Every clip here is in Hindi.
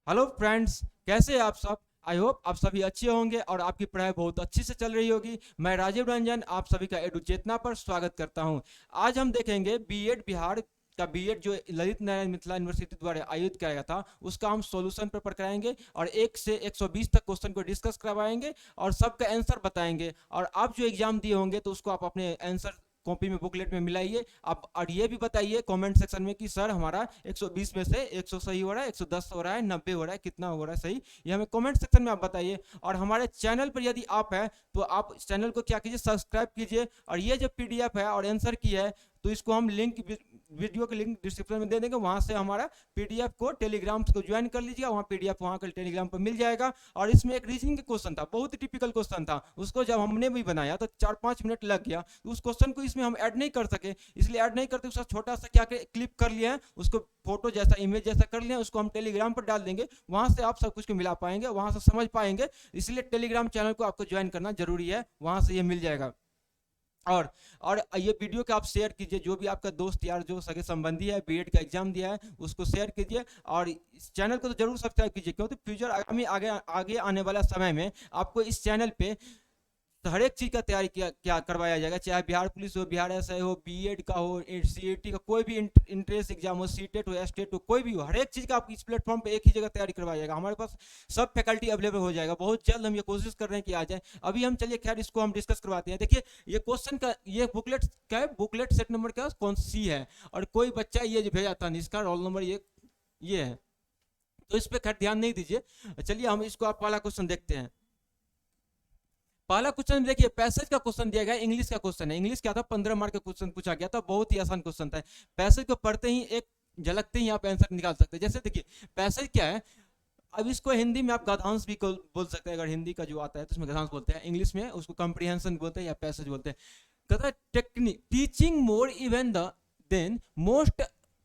हेलो फ्रेंड्स, कैसे हैं आप सब। आई होप आप सभी अच्छे होंगे और आपकी पढ़ाई बहुत अच्छी से चल रही होगी। मैं राजीव रंजन आप सभी का एडु चेतना पर स्वागत करता हूं। आज हम देखेंगे बीएड बिहार का बीएड जो ललित नारायण मिथिला यूनिवर्सिटी द्वारा आयोजित किया गया था, उसका हम सॉल्यूशन पेपर कराएंगे और 1 से 120 तक क्वेश्चन को डिस्कस करवाएंगे और सबका आंसर बताएंगे। और आप जो एग्जाम दिए होंगे तो उसको आप अपने आंसर कॉपी में बुकलेट में मिलाइए आप, और ये भी बताइए कमेंट सेक्शन में कि सर हमारा 120 में से 100 सही हो रहा है, 110 हो रहा है, 90 हो रहा है, कितना हो रहा है सही, ये हमें कमेंट सेक्शन में आप बताइए। और हमारे चैनल पर यदि आप हैं तो आप इस चैनल को क्या कीजिए, सब्सक्राइब कीजिए। और ये जो पीडीएफ है और आंसर की है तो इसको हम लिंक वीडियो के लिंक डिस्क्रिप्शन में दे देंगे, वहां से हमारा पीडीएफ को टेलीग्राम को ज्वाइन कर लीजिएगा, वहाँ पीडीएफ वहाँ का टेलीग्राम पर मिल जाएगा। और इसमें एक रीजनिंग का क्वेश्चन था, बहुत ही टिपिकल क्वेश्चन था, उसको जब हमने भी बनाया तो 4-5 मिनट लग गया, तो उस क्वेश्चन को इसमें हम ऐड नहीं कर सके, इसलिए ऐड नहीं करते उसका छोटा सा क्या क्लिप कर लिया है, उसको फोटो जैसा इमेज जैसा कर लिया, उसको हम टेलीग्राम पर डाल देंगे, वहां से आप सब कुछ को मिला पाएंगे, वहां से समझ पाएंगे। इसलिए टेलीग्राम चैनल को आपको ज्वाइन करना जरूरी है, वहां से ये मिल जाएगा। और ये वीडियो को आप शेयर कीजिए, जो भी आपका दोस्त यार जो सगे संबंधी है बीएड का एग्जाम दिया है उसको शेयर कीजिए। और इस चैनल को तो जरूर सब्सक्राइब कीजिए, क्योंकि फ्यूचर आगामी आगे आगे आने वाला समय में आपको इस चैनल पे तो हर एक चीज़ का तैयारी किया क्या करवाया जाएगा, चाहे बिहार पुलिस हो, बिहार एसआई हो, बीएड का हो, सीईटी का कोई भी इंट्रेंस एग्जाम हो, सीटेट हो, एसटेट हो, कोई भी हो, हर एक चीज़ का आप इस प्लेटफॉर्म पे एक ही जगह तैयारी करवाया जाएगा। हमारे पास सब फैकल्टी अवेलेबल हो जाएगा, बहुत जल्द हम ये कोशिश कर रहे हैं कि आ जाए। अभी हम चलिए खैर इसको हम डिस्कस करवाते हैं। देखिए ये क्वेश्चन का ये बुकलेट क्या है, बुकलेट सेट नंबर क्या कौन सी है, और कोई बच्चा ये जो भेजा था इसका रोल नंबर ये है, तो इस पर खैर ध्यान नहीं दीजिए। चलिए हम इसको आप वाला क्वेश्चन देखते हैं। पहला क्वेश्चन देखिए, पैसेज का क्वेश्चन दिया गया, इंग्लिश का क्वेश्चन है। इंग्लिश क्या था, 15 मार्क का क्वेश्चन पूछा गया था, बहुत ही आसान क्वेश्चन था। पैसेज को पढ़ते ही एक झलकते ही आप आंसर निकाल सकते हैं। जैसे देखिए पैसेज क्या है, अब इसको हिंदी में आप गद्यांश भी बोल सकते हैं, अगर हिंदी का जो आता है तो उसमें गद्यांश बोलते हैं, इंग्लिश में उसको कंप्रीहेंशन बोलते हैं या पैसेज बोलते हैं। कहता है technique teaching more even the then most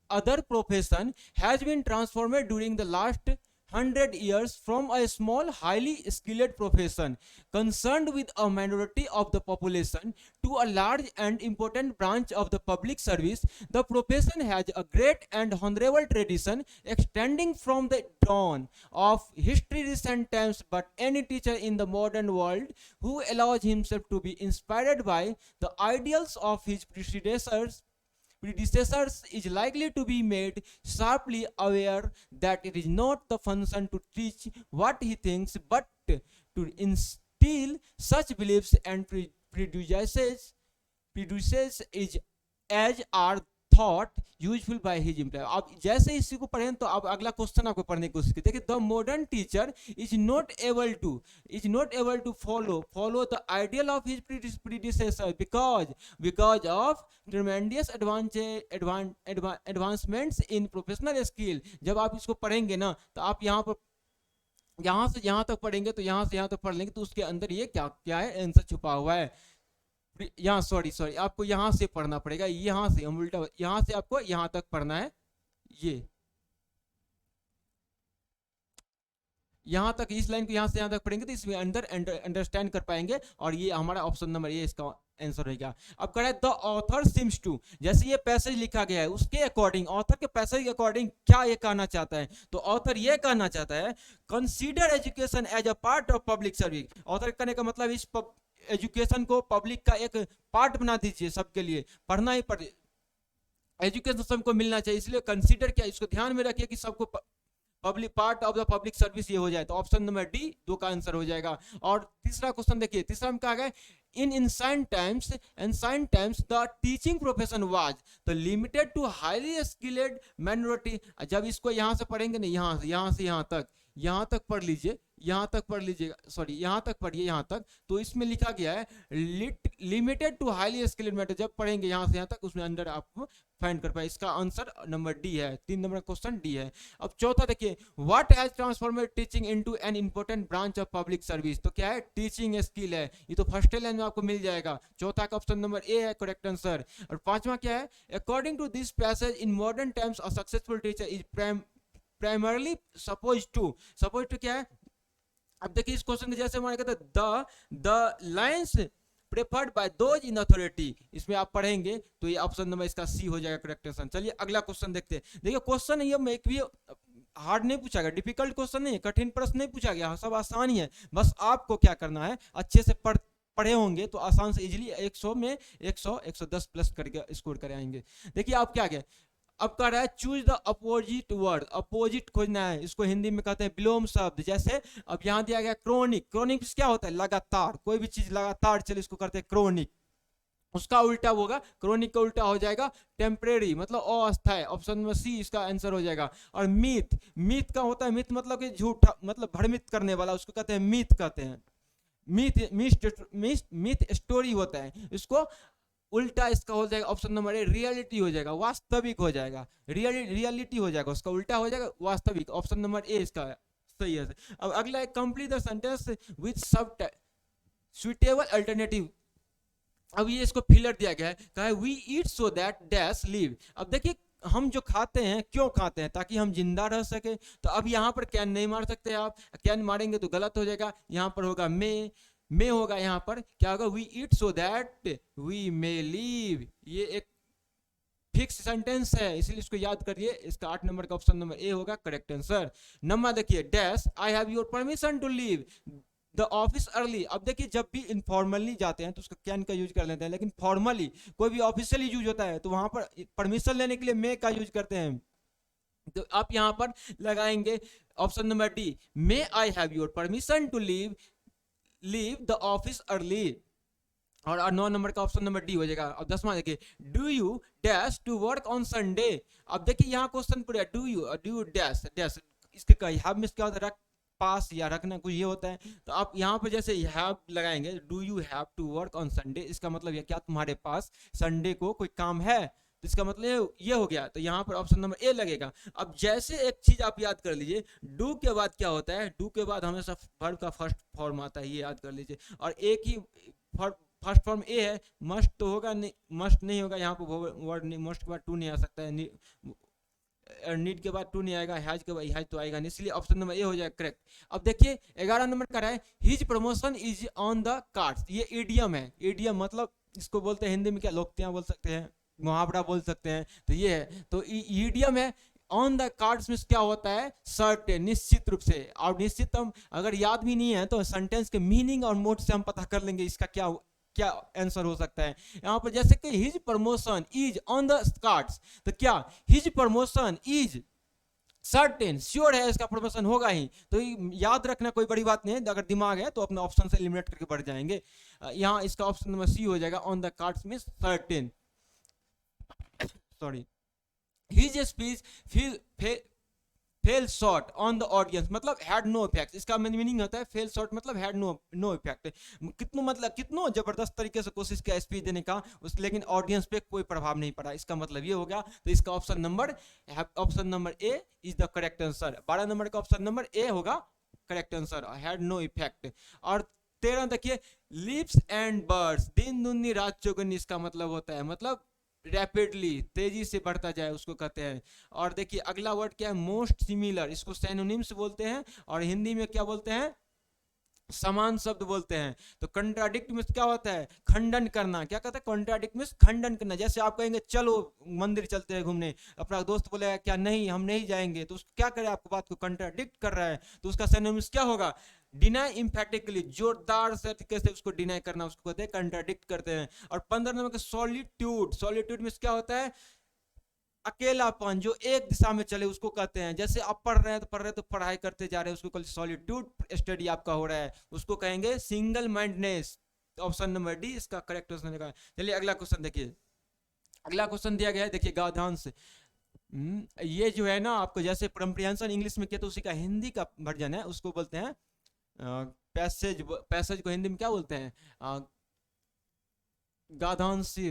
other profession has been transformed during the last 100 years from a small highly skilled profession concerned with a minority of the population to a large and important branch of the public service. The profession has a great and honorable tradition extending from the dawn of history recent times, but any teacher in the modern world who allows himself to be inspired by the ideals of his predecessors is likely to be made sharply aware that it is not the function to teach what he thinks, but to instill such beliefs and prejudices is as are thought useful by his employ. आप जैसे इसी को पढ़ें तो आप अगला क्वेश्चन आपको पढ़ने की कोशिश कीजिए। The modern teacher is not able to follow the ideal of his predecessor because of tremendous advancements in professional skill. जब आप इसको पढ़ेंगे ना तो आप यहाँ से यहाँ तक पढ़ेंगे, तो यहाँ से यहाँ तक पढ़ लेंगे, तो उसके अंदर ये क्या क्या है आंसर छुपा हुआ है। यहाँ सॉरी आपको यहाँ से पढ़ना पड़ेगा, यहाँ से हम उल्टा, यहाँ से आपको यहाँ तक पढ़ना है, ये यहाँ तक, इस लाइन को यहाँ से यहाँ तक पढ़ेंगे तो इसमें अंदर अंडरस्टैंड कर पाएंगे। और ये हमारा ऑप्शन नंबर ये इसका आंसर रहेगा। अब कह रहा है द ऑथर सिम्स टू, जैसे ये पैसेज लिखा गया है उसके अकॉर्डिंग, ऑथर के पैसेज के अकॉर्डिंग क्या ये कहना चाहता है, तो ऑथर ये कहना चाहता है consider education as a part of public service. Author कहने का मतलब इस एजुकेशन को पब्लिक का एक पार्ट बना दीजिए, सबके लिए पढ़ना ही पड़े, एजुकेशन सबको मिलना चाहिए, इसलिए कंसीडर क्या, इसको ध्यान में रखिए कि सबको public part of the public service ये हो जाए, तो ऑप्शन नंबर डी 2 का आंसर हो जाएगा। और तीसरा क्वेश्चन देखिए, तीसरा में कहा गया in ancient times the teaching profession was तो limited to highly skilled minority. जब इसको यहाँ से पढ़ेंगे ना, यहाँ से यहाँ तक पढ़ लीजिए, यहाँ तक पढ़ लीजिएगा, सॉरी यहाँ तक पढ़िए, यहाँ तक, तो इसमें लिखा गया है limited to highly skilled matter. जब पढ़ेंगे यहाँ से यहाँ तक उसमें अंदर आप फाइंड कर पाए, इसका आंसर नंबर डी है, 3 नंबर क्वेश्चन डी है। अब चौथा देखिए, what has transformed teaching into an important branch of public service, तो क्या है, टीचिंग स्किल है, ये तो फर्स्ट लाइन में आपको मिल जाएगा। चौथा का ऑप्शन नंबर ए है करेक्ट आंसर। और पांचवा क्या है, according to this passage in modern times a successful teacher is primarily suppose to क्या है। अब देखिए इस क्वेश्चन के जैसे हमारे कहते हैं the lines preferred bye those in authority, इसमें आप पढ़ेंगे तो ये ऑप्शन नंबर इसका सी हो जाएगा करेक्ट आंसर। चलिए अगला क्वेश्चन देखते हैं। देखिए क्वेश्चन ये एक भी हार्ड नहीं पूछा गया, डिफिकल्ट क्वेश्चन नहीं है, कठिन प्रश्न नहीं पूछा गया, सब आसान ही है। बस आपको क्या करना है, अच्छे से पढ़े होंगे तो आसान से इजीली 100 में 100 110 प्लस करके स्कोर कर आएंगे। देखिए आप क्या क्या अब कर रहा है, choose the opposite word, opposite खोजना है, इसको हिंदी में कहते हैं विलोम शब्द। जैसे अब यहाँ दिया गया क्रोनिक, क्रोनिक क्या होता है, लगातार, कोई भी चीज लगातार चले इसको कहते हैं क्रोनिक। उसका उल्टा होगा, क्रोनिक का उल्टा हो जाएगा टेम्परेरी, मतलब अस्थायी, ऑप्शन नंबर सी इसका आंसर हो जाएगा। और मिथ, मिथ का होता है, मिथ मतलब कि झूठा, मतलब भ्रमित करने वाला, उसको कहते हैं मिथ कहते हैं। मिथ मिथ मिथ स्टोरी होता है, इसको उल्टा इसका हो जाएगा ऑप्शन नंबर ए रियलिटी हो जाएगा, वास्तविक हो जाएगा, रियलिटी हो जाएगा, उसका उल्टा हो जाएगा वास्तविक, ऑप्शन नंबर ए इसका सही है। अब अगला है कंप्लीट द सेंटेंस विद सब सुइटेबल अल्टरनेटिव। अब ये इसको फिलर दिया गया है, कहा है we eat so that dash live. अब देखिए हम जो खाते हैं क्यों खाते हैं, ताकि हम जिंदा रह सके। तो अब यहाँ पर कैन नहीं मार सकते आप, कैन मारेंगे तो गलत हो जाएगा, यहाँ पर होगा मे होगा, यहाँ पर क्या होगा, we eat so that we may live. ये एक फिक्स सेंटेंस है, इसलिए इसको याद करिए, इसका 8 नंबर का ऑप्शन नंबर ए होगा करेक्ट आंसर। नंबर देखिए dash I have your permission to leave the office early. अब देखिए जब भी इनफॉर्मली जाते हैं तो उसका कैन का यूज कर लेते हैं, लेकिन फॉर्मली कोई भी ऑफिशियली यूज होता है तो वहां पर परमिशन लेने के लिए मे का यूज करते हैं। तो आप यहां पर लगाएंगे option number D, may I have your permission to leave the office early. और 9 नंबर का ऑप्शन नंबर डी हो जाएगा। अब 10वां देखिए do you dash to work on Sunday. अब देखिए यहाँ क्वेश्चन पूरा डू यू डैश डैश, इसके हैव में क्या होता है, पास या रखना कुछ ये होता है। तो आप यहाँ पर जैसे हैव लगाएंगे, do you have to work on Sunday, इसका मतलब ये क्या तुम्हारे पास संडे को कोई काम है, तो इसका मतलब ये हो गया। तो यहाँ पर ऑप्शन नंबर ए लगेगा। अब जैसे एक चीज आप याद कर लीजिए, डू के बाद क्या होता है, डू के बाद हमेशा वर्ब का फर्स्ट फॉर्म आता है, ये याद कर लीजिए। और एक ही फर्स्ट फॉर्म ए है, मस्ट तो होगा नहीं, मस्ट नहीं होगा, यहाँ पर वर्ड नहीं, मस्ट के बाद टू नहीं आ सकता है, नीड के बाद टू नहीं आएगा, हैज के बाद हैज तो आएगा नहीं, इसलिए ऑप्शन नंबर ए हो जाएगा करेक्ट। अब देखिए 11 नंबर का है his promotion is on the cards. ये ईडियम है, ईडियम मतलब इसको बोलते हैं हिंदी में क्या, लोकतियां बोल सकते हैं, मुहावरा बोल सकते हैं, तो ये है, तो ईडियम है। ऑन द कार्ड्स में क्या होता है, सर्टेन, निश्चित रूप से। और निश्चित हम अगर याद भी नहीं है तो सेंटेंस के मीनिंग और मोड से हम पता कर लेंगे इसका क्या क्या आंसर हो सकता है। यहाँ पर जैसे कि his promotion is on the cards, तो क्या his promotion is certain, sure है इसका प्रमोशन होगा ही। तो याद रखना कोई बड़ी बात नहीं है, अगर दिमाग है तो अपना ऑप्शन से एलिमिनेट करके बढ़ जाएंगे। यहाँ इसका ऑप्शन नंबर सी हो जाएगा, ऑन द कार्ड्स में certain, sorry. His speech fail short on the audience, मतलब हैड नो इफेक्ट, इसका मीनिंग होता है फेल शॉर्ट मतलब हैड नो इफेक्ट, कितनो जबरदस्त तरीके से कोशिश किया स्पीच देने का लेकिन ऑडियंस पे कोई प्रभाव नहीं पड़ा, इसका मतलब ये हो गया। तो इसका option number A is the correct answer. 12 number का ऑप्शन नंबर ए होगा correct answer, had no effect. और 13 देखिए लिप्स एंड बर्ड्स, दिन दुनी रात चौगुनी, इसका मतलब होता है मतलब रैपिडली, तेजी से बढ़ता जाए, उसको कहते हैं। और देखिए अगला वर्ड क्या है, मोस्ट सिमिलर, इसको सैनोनिम्स बोलते हैं और हिंदी में क्या बोलते हैं, समान शब्द बोलते हैं। तो कंट्राडिक्ट में क्या होता है, खंडन करना, क्या कहता है, कंट्राडिक्ट में खंडन करना। जैसे आप कहेंगे चलो मंदिर चलते हैं घूमने, अपना दोस्त बोलेगा क्या नहीं हम नहीं जाएंगे, तो क्या करे, आपको बात को कंट्राडिक्ट कर रहा है, तो उसका सिनोनिम्स क्या होगा, डिनाई इम्फेक्टिकली, जोरदार से तरीके से उसको डिनाई करना, उसको कहते हैं कंट्राडिक्ट करते हैं। और 15 नंबर का सॉलिट्यूड, सॉलिट्यूड में क्या होता है, अकेलापन, जो एक दिशा में चले उसको कहते हैं। जैसे आप पढ़ रहे हैं तो पढ़ाई करते जा रहे हैं, उसको कहते हैं सॉलिट्यूड स्टडी आपका हो रहा है, उसको कहेंगे single mindness. Option number D इसका करेक्ट ऑप्शन है। चलिए अगला क्वेश्चन देखिए, अगला क्वेश्चन दिया गया है, देखिए गाधांश। ये जो है ना आपको जैसे कॉम्प्रिहेंशन इंग्लिश में किया तो उसी का हिंदी का वर्जन है, उसको बोलते हैं पैसेज, पैसेज को हिंदी में क्या बोलते हैं, गाधांशी,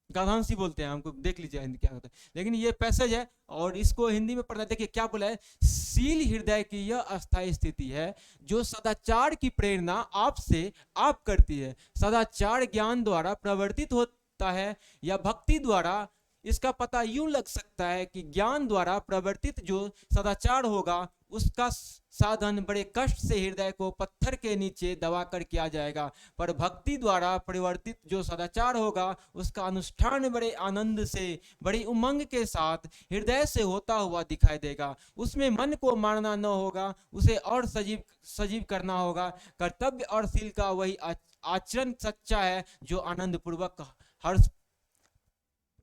गाधांशी बोलते हैं, हमको देख लीजिए हिंदी क्या होता है, लेकिन ये पैसेज है और इसको हिंदी में पढ़ना। देखिए क्या बोला है, शील हृदय की यह अस्थायी स्थिति है जो सदाचार की प्रेरणा आपसे आप करती है, सदाचार ज्ञान द्वारा प्रवर्तित होता है या भक्ति द्वारा। इसका पता यूं लग सकता है कि ज्ञान द्वारा प्रवर्तित जो सदाचार होगा उसका साधन बड़े कष्ट से हृदय को पत्थर के नीचे दबाकर किया जाएगा, पर भक्ति द्वारा परिवर्तित जो सदाचार होगा उसका अनुष्ठान बड़े आनंद से, बड़ी उमंग के साथ हृदय से होता हुआ दिखाई देगा। उसमें मन को मारना न होगा, उसे और सजीव सजीव करना होगा। कर्तव्य और शील का वही आचरण सच्चा है जो आनंद पूर्वक हर्ष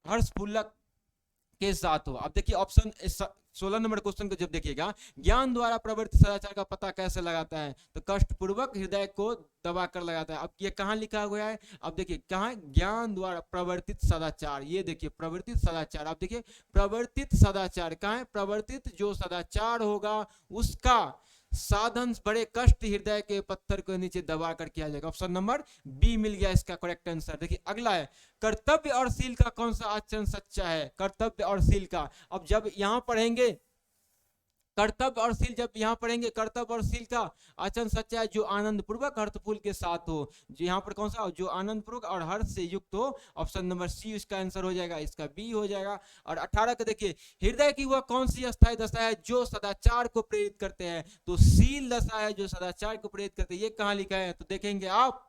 हर्षपूर्वक के साथ हो। अब देखिए ऑप्शन 16 नंबर क्वेश्चन को जब देखिएगा, ज्ञान द्वारा प्रवृत्ति सदाचार का पता कैसे लगाता है, तो कष्ट पूर्वक हृदय को दबा कर लगाता है। अब ये कहाँ लिखा हुआ है, अब देखिए कहाँ, ज्ञान द्वारा प्रवर्तित सदाचार, ये देखिए प्रवर्तित सदाचार। अब देखिए प्रवर्तित सदाचार कहाँ है, प्रवर्तित जो सदाचार होगा उसका साधन बड़े कष्ट हृदय के पत्थर को नीचे दबा कर किया जाएगा। ऑप्शन नंबर बी मिल गया इसका करेक्ट आंसर। देखिए अगला है, कर्तव्य और शील का कौन सा आचरण सच्चा है, कर्तव्य और शील का। अब जब यहां पढ़ेंगे कर्तव्य और शील, जब यहाँ पढ़ेंगे कर्तव्य और शील का आचरण सच्चा है जो आनंद पूर्वक हर्षफूल के साथ हो। जो यहाँ पर कौन सा, जो आनंद पूर्वक और हर्ष से युक्त हो। ऑप्शन नंबर सी इसका आंसर हो जाएगा, इसका बी हो जाएगा। और 18 का देखिए, हृदय की वह कौन सी अस्थायी दशा है जो सदाचार को प्रेरित करते हैं, तो शील दशा है जो सदाचार को प्रेरित करते हैं। ये कहाँ लिखा है, तो देखेंगे आप,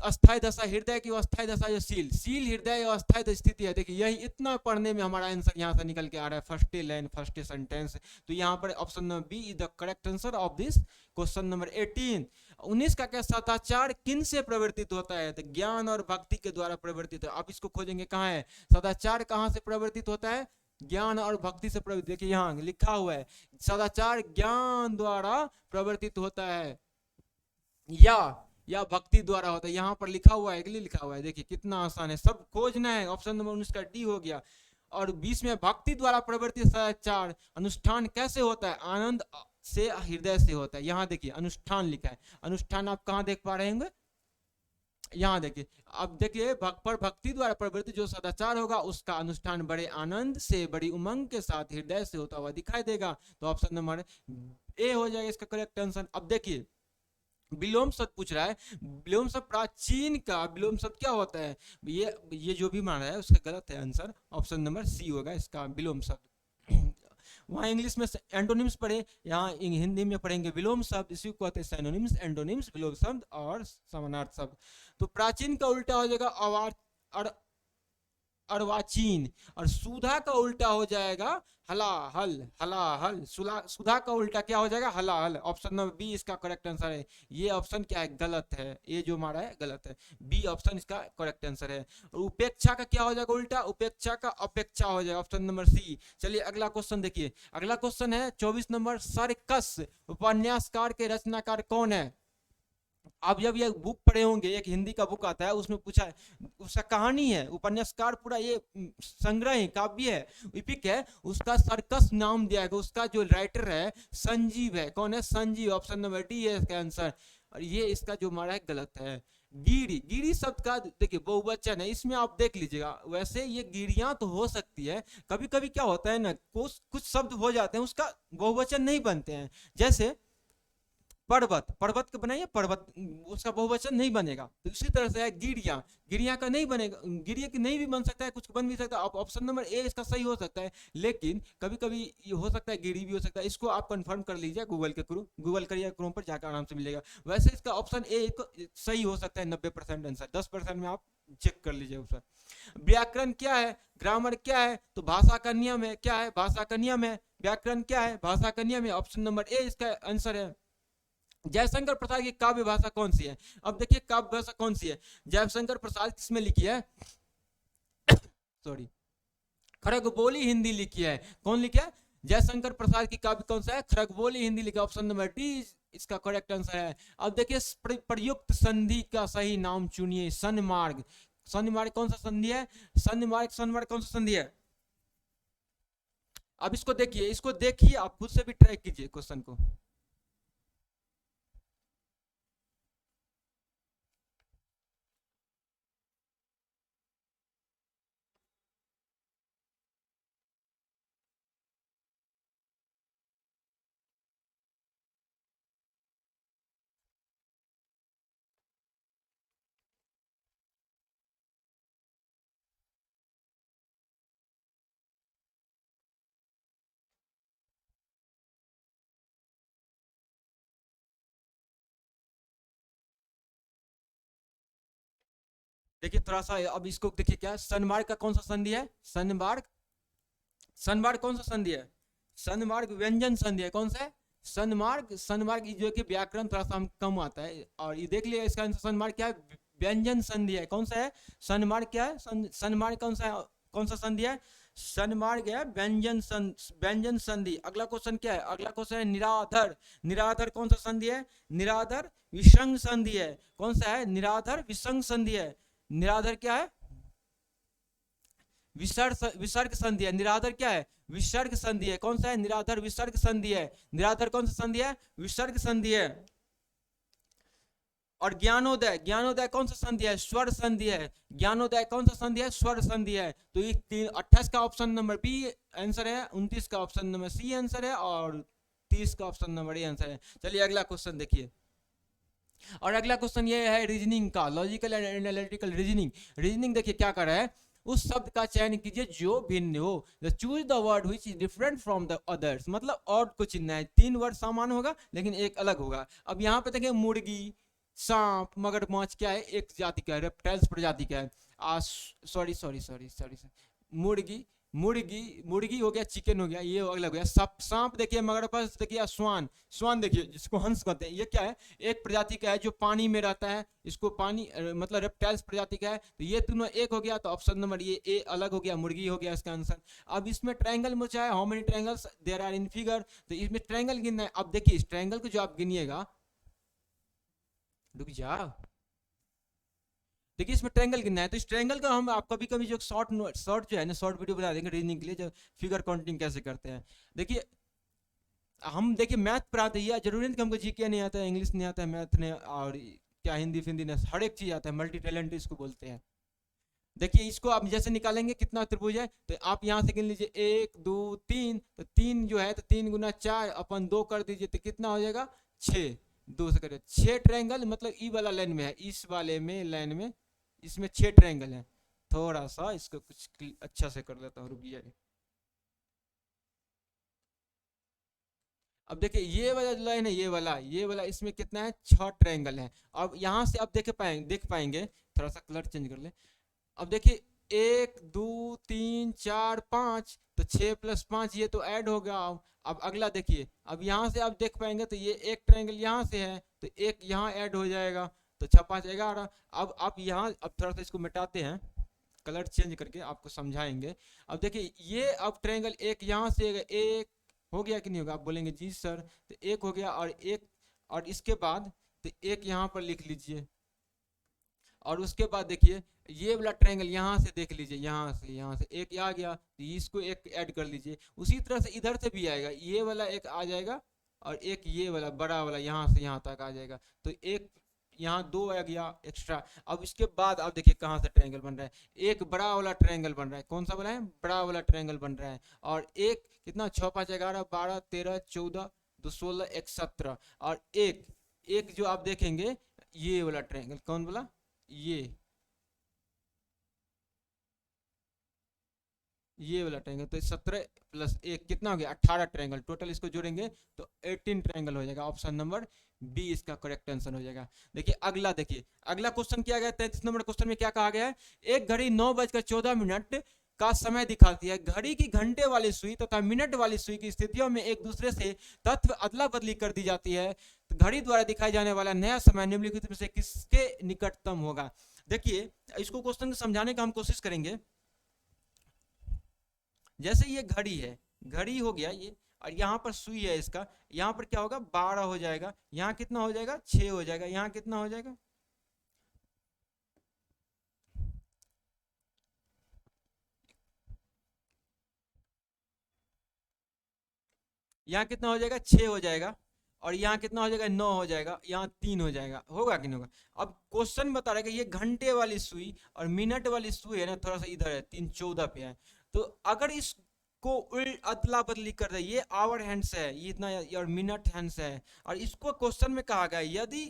अस्थाई दशा हृदय की अस्थाई दशा जो शील, शील हृदय अस्थाई स्थिति है। देखिए यही इतना पढ़ने में हमारा आंसर यहाँ से निकल के आ रहा है, फर्स्ट लाइन फर्स्ट सेंटेंस। तो यहाँ पर option number B is the correct answer of this question number 18। 19 का क्या, सदाचार किन से प्रवर्तित होता है, तो ज्ञान और भक्ति के द्वारा प्रवर्तित है। आप इसको खोजेंगे कहाँ है, सदाचार कहाँ से प्रवर्तित होता है, ज्ञान और भक्ति से प्रवर्तित। देखिए यहाँ लिखा हुआ है सदाचार ज्ञान द्वारा प्रवर्तित होता है या भक्ति द्वारा होता है। यहाँ पर लिखा हुआ है, लिखा हुआ है, देखिए कितना आसान है, सब खोजना है। ऑप्शन नंबर 19 का डी हो गया। और 20 में भक्ति द्वारा प्रवर्तित सदाचार अनुष्ठान कैसे होता है, आनंद से हृदय से होता है। यहाँ देखिए अनुष्ठान लिखा है, अनुष्ठान आप कहाँ देख पा रहे होंगे, यहाँ देखिए। अब देखिए पर भक्ति द्वारा प्रवृत्ति जो सदाचार होगा उसका अनुष्ठान बड़े आनंद से, बड़ी उमंग के साथ हृदय से होता हुआ दिखाई देगा। तो ऑप्शन नंबर ए हो जाएगा इसका करेक्ट आंसर। अब देखिए विलोम शब्द पूछ रहा है, विलोम शब्द प्राचीन का विलोम शब्द क्या होता है, ये जो भी मान रहा है उसका गलत है आंसर। ऑप्शन नंबर सी होगा इसका विलोम शब्द। वहाँ इंग्लिश में एंटोनिम्स पढ़े, यहाँ हिंदी में पढ़ेंगे विलोम शब्द, इसी को कहते हैं सिनोनिम्स, एंटोनिम्स, विलोम शब्द और समानार्थी शब्द। तो प्राचीन का उल्टा हो जाएगा अर्वाचीन, और सुधा का उल्टा हो जाएगा हलाहल, हलाहल। सुधा का उल्टा क्या हो जाएगा, हलाहल। ऑप्शन नंबर बी इसका करेक्ट आंसर है। ये ऑप्शन क्या है, गलत है, ये जो हमारा है गलत है, बी ऑप्शन इसका करेक्ट आंसर है। और उपेक्षा का क्या हो जाएगा उल्टा, उपेक्षा का अपेक्षा हो जाएगा, ऑप्शन नंबर सी। चलिए अगला क्वेश्चन देखिए, अगला क्वेश्चन है 24 नंबर, सर्कस उपन्यासकार के रचनाकार कौन है। आप जब ये बुक पढ़े होंगे, एक हिंदी का बुक आता है उसमें पूछा है, उसका कहानी है, उपन्यासकार पूरा ये संग्रह है, काव्य है, इपिक है, उसका सर्कस नाम दिया गया। उसका जो राइटर है संजीव है, कौन है, संजीव। ऑप्शन नंबर डी है इसका आंसर। और ये इसका जो हमारा है गलत है। गिरी, गिरी शब्द का देखिए बहुवचन है, इसमें आप देख लीजिएगा। वैसे ये गिरियां तो हो सकती है, कभी कभी क्या होता है ना, कुछ शब्द हो जाते हैं उसका बहुवचन नहीं बनते हैं। जैसे पर्वत, पर्वत का बनाइए पर्वत, उसका बहुवचन नहीं बनेगा। तो इसी तरह से है गिरिया, गिरिया का नहीं बनेगा, गिरिया की नहीं भी बन सकता है, कुछ बन भी सकता है। ऑप्शन नंबर ए इसका सही हो सकता है, लेकिन कभी कभी ये हो सकता है गिरी भी हो सकता है। इसको आप कंफर्म कर लीजिए गूगल के थ्रू, गूगल करिए क्रोम पर जाकर आराम से मिलेगा। वैसे इसका ऑप्शन ए सही हो सकता है 90% आंसर, 10% में आप चेक कर लीजिए उसका। व्याकरण क्या है, ग्रामर क्या है, तो भाषा का नियम है। क्या है, भाषा का नियम है। व्याकरण क्या है, भाषा का नियम है। ऑप्शन नंबर ए इसका आंसर है। जयशंकर प्रसाद की काव्य भाषा कौन सी है, अब देखिए काव्य भाषा कौन सी है, जयशंकर प्रसाद किसमें लिखी है, सॉरी, खड़गबोली हिंदी लिखी है। कौन लिखा है, जयशंकर प्रसाद की काव्य कौन सा है, खड़गबोली हिंदी लिखा। ऑप्शन नंबर डी इसका करेक्ट आंसर है। अब देखिए प्रयुक्त संधि का सही नाम चुनिए, सन्मार्ग, सन्मार्ग कौन सा संधि है, सन्मार्ग, सन्मार्ग कौन सा संधि है। अब इसको देखिए, इसको देखिए, आप खुद से भी ट्राई कीजिए क्वेश्चन को। देखिए थोड़ा सा अब इसको देखिए, क्या सनमार्ग का कौन सा संधि है? सनमार्ग, सनमार्ग कौन सा संधि है? सनमार्ग व्यंजन संधि है। कौन सा है? सनमार्ग। सनमार्ग जो कि व्याकरण थोड़ा सा हम कम आता है, और ये देख लिया इसका आंसर। सनमार्ग क्या है? व्यंजन संधि है। कौन सा है? सनमार्ग क्या है? सनमार्ग कौन सा है? कौन सा संधि है? सनमार्ग है व्यंजन संधि। अगला क्वेश्चन क्या है? अगला क्वेश्चन है निराधर। निराधर कौन सा संधि है? निराधर विसंग संधि है। कौन सा है? निराधर विसंग संधि है। निराधर क्या है? विसर्ग संधि है। निराधर क्या है? विसर्ग संधि है। कौन सा है? निराधर विसर्ग संधि है। निराधर कौन सा संधि है? विसर्ग संधि है। और ज्ञानोदय, ज्ञानोदय कौन सा संधि है? स्वर संधि है। ज्ञानोदय कौन सा संधि है? स्वर संधि है। तो ये 28 का ऑप्शन नंबर बी आंसर है, 29 का ऑप्शन नंबर सी आंसर है, और 30 का ऑप्शन नंबर ए आंसर है। चलिए अगला क्वेश्चन देखिए। और अगला क्वेश्चन ये है रीजनिंग का, logical and analytical reasoning. Reasoning देखिए क्या कर रहा है, उस शब्द का चयन कीजिए जो भिन्न हो। Choose the word which is different from the others. मतलब और को चुनना है। 3 वर्ड समान होगा लेकिन एक अलग होगा। अब यहाँ पे देखिए मुर्गी, सांप, मगरमच्छ क्या है? एक जाति का है, रेप्टाइल्स प्रजाति का है। सॉरी सॉरी सॉरी सॉरी, मुर्गी, मुर्गी, मुर्गी हो गया, चिकन हो गया, ये अलग हो गया। सांप देखिए, मगरमच्छ देखिए, स्वान, स्वान देखिए जिसको हंस कहते हैं, ये क्या है? एक प्रजाति का है जो पानी में रहता है। इसको पानी मतलब रेप्टाइल्स प्रजाति का है। तो ये तीनों एक हो गया, तो ऑप्शन नंबर ये ए अलग हो गया, मुर्गी हो गया इसका आंसर। अब इसमें ट्रायंगल मुझे है, how many triangles there are in figure. तो इसमें ट्रायंगल गिनना है। अब देखिए इस ट्रायंगल को जो आप गिनिएगा, रुक जा, देखिए इसमें ट्रायंगल गिनना है। तो इस ट्रायंगल का हम आप कभी कभी जो शॉर्ट जो है ना, शॉर्ट वीडियो बना देंगे रीजनिंग के लिए, जो फिगर काउंटिंग कैसे करते हैं। देखिए हम देखिए मैथ पढ़ाते हैं, जरूरी नहीं कि हमको जीके नहीं आता है, इंग्लिश नहीं आता है, मैथ ने और क्या हिंदी फिंदी ने हर एक चीज़ आता है, मल्टी टैलेंट इसको बोलते हैं। देखिए इसको आप जैसे निकालेंगे कितना त्रिभुज है, तो आप यहाँ से गिन लीजिए 1 2 3। तो 3 जो है, तो 3 गुना 4 अपन 2 कर दीजिए, तो कितना हो जाएगा? 6। 2 से करिए 6 ट्रायंगल, मतलब ई वाला लाइन में है, इस वाले में लाइन में इसमें 6 ट्रायंगल है। थोड़ा सा इसको कुछ अच्छा से कर लेता हूँ, रुकिए। अब देखिए ये वाला जो लाइन है, ये वाला इसमें कितना है? 6 ट्रायंगल है। अब यहाँ से आप देख पाएंगे, थोड़ा सा कलर चेंज कर ले। अब देखिए 1 2 3 4 5, तो 6 + 5 ये तो ऐड होगा। अब अगला देखिए, अब यहाँ से आप देख पाएंगे, तो ये एक ट्रायंगल यहाँ से है, तो एक यहाँ ऐड हो जाएगा, तो 6 5 11। अब आप यहाँ, अब थोड़ा सा इसको मिटाते हैं, कलर चेंज करके आपको समझाएंगे। अब देखिए ये अब ट्रायंगल एक यहाँ से एक हो गया कि नहीं होगा? आप बोलेंगे जी सर। तो एक हो गया, और एक, और इसके बाद तो एक यहाँ पर लिख लीजिए। और उसके बाद देखिए ये वाला ट्रायंगल यहाँ से देख लीजिए, यहाँ से एक आ गया, तो इसको एक ऐड कर लीजिए। उसी तरह से इधर से भी आएगा, ये वाला एक आ जाएगा, और एक ये वाला बड़ा वाला यहाँ से यहाँ तक आ जाएगा। तो एक यहाँ 2 आ गया एक्स्ट्रा। अब इसके बाद आप देखिए कहाँ से ट्रायंगल बन रहा है, एक बड़ा वाला ट्रायंगल बन रहा है। कौन सा बना है? बड़ा वाला ट्रायंगल बन रहा है। और एक कितना? 6 5 11 12 13 14 2 16 1 17। और एक, एक जो आप देखेंगे ये वाला ट्रायंगल, कौन बोला? ये वाला ट्रायंगल। तो 17 + 1 कितना हो गया? 18 ट्रायंगल टोटल। इसको जोड़ेंगे तो 18 ट्रायंगल हो जाएगा। ऑप्शन नंबर बी इसका करेक्ट आंसर हो जाएगा। देखिए अगला, देखिए अगला क्वेश्चन क्या गया? 33 नंबर क्वेश्चन में क्या कहा गया है? एक घड़ी 9:14 का समय दिखाती है। घड़ी की घंटे वाली सुई तथा मिनट वाली सुई की स्थितियों में एक दूसरे से तत्व अदला बदली कर दी जाती है। तो घड़ी द्वारा दिखाई जाने वाला नया समय निम्नलिखित में से किसके निकटतम होगा? देखिए इसको क्वेश्चन को समझाने का हम कोशिश करेंगे। जैसे ये घड़ी है, घड़ी हो गया ये, और यहाँ पर सुई है इसका, यहाँ पर क्या होगा? 12 हो जाएगा। यहाँ कितना हो जाएगा? 6 हो जाएगा। यहाँ कितना हो जाएगा? यहाँ कितना हो जाएगा? 6 हो जाएगा। और यहाँ कितना हो जाएगा? 9 हो जाएगा। यहाँ 3 हो जाएगा। होगा कि नहीं होगा? अब क्वेश्चन बता रहा है कि ये घंटे वाली सुई और मिनट वाली सुई है ना, थोड़ा सा इधर है, 3 14 पे है। तो अगर इसको अदला बदली कर दे, ये आवर हैंड्स है, ये इतना, और मिनट हैंड्स है, और इसको क्वेश्चन में कहा गया यदि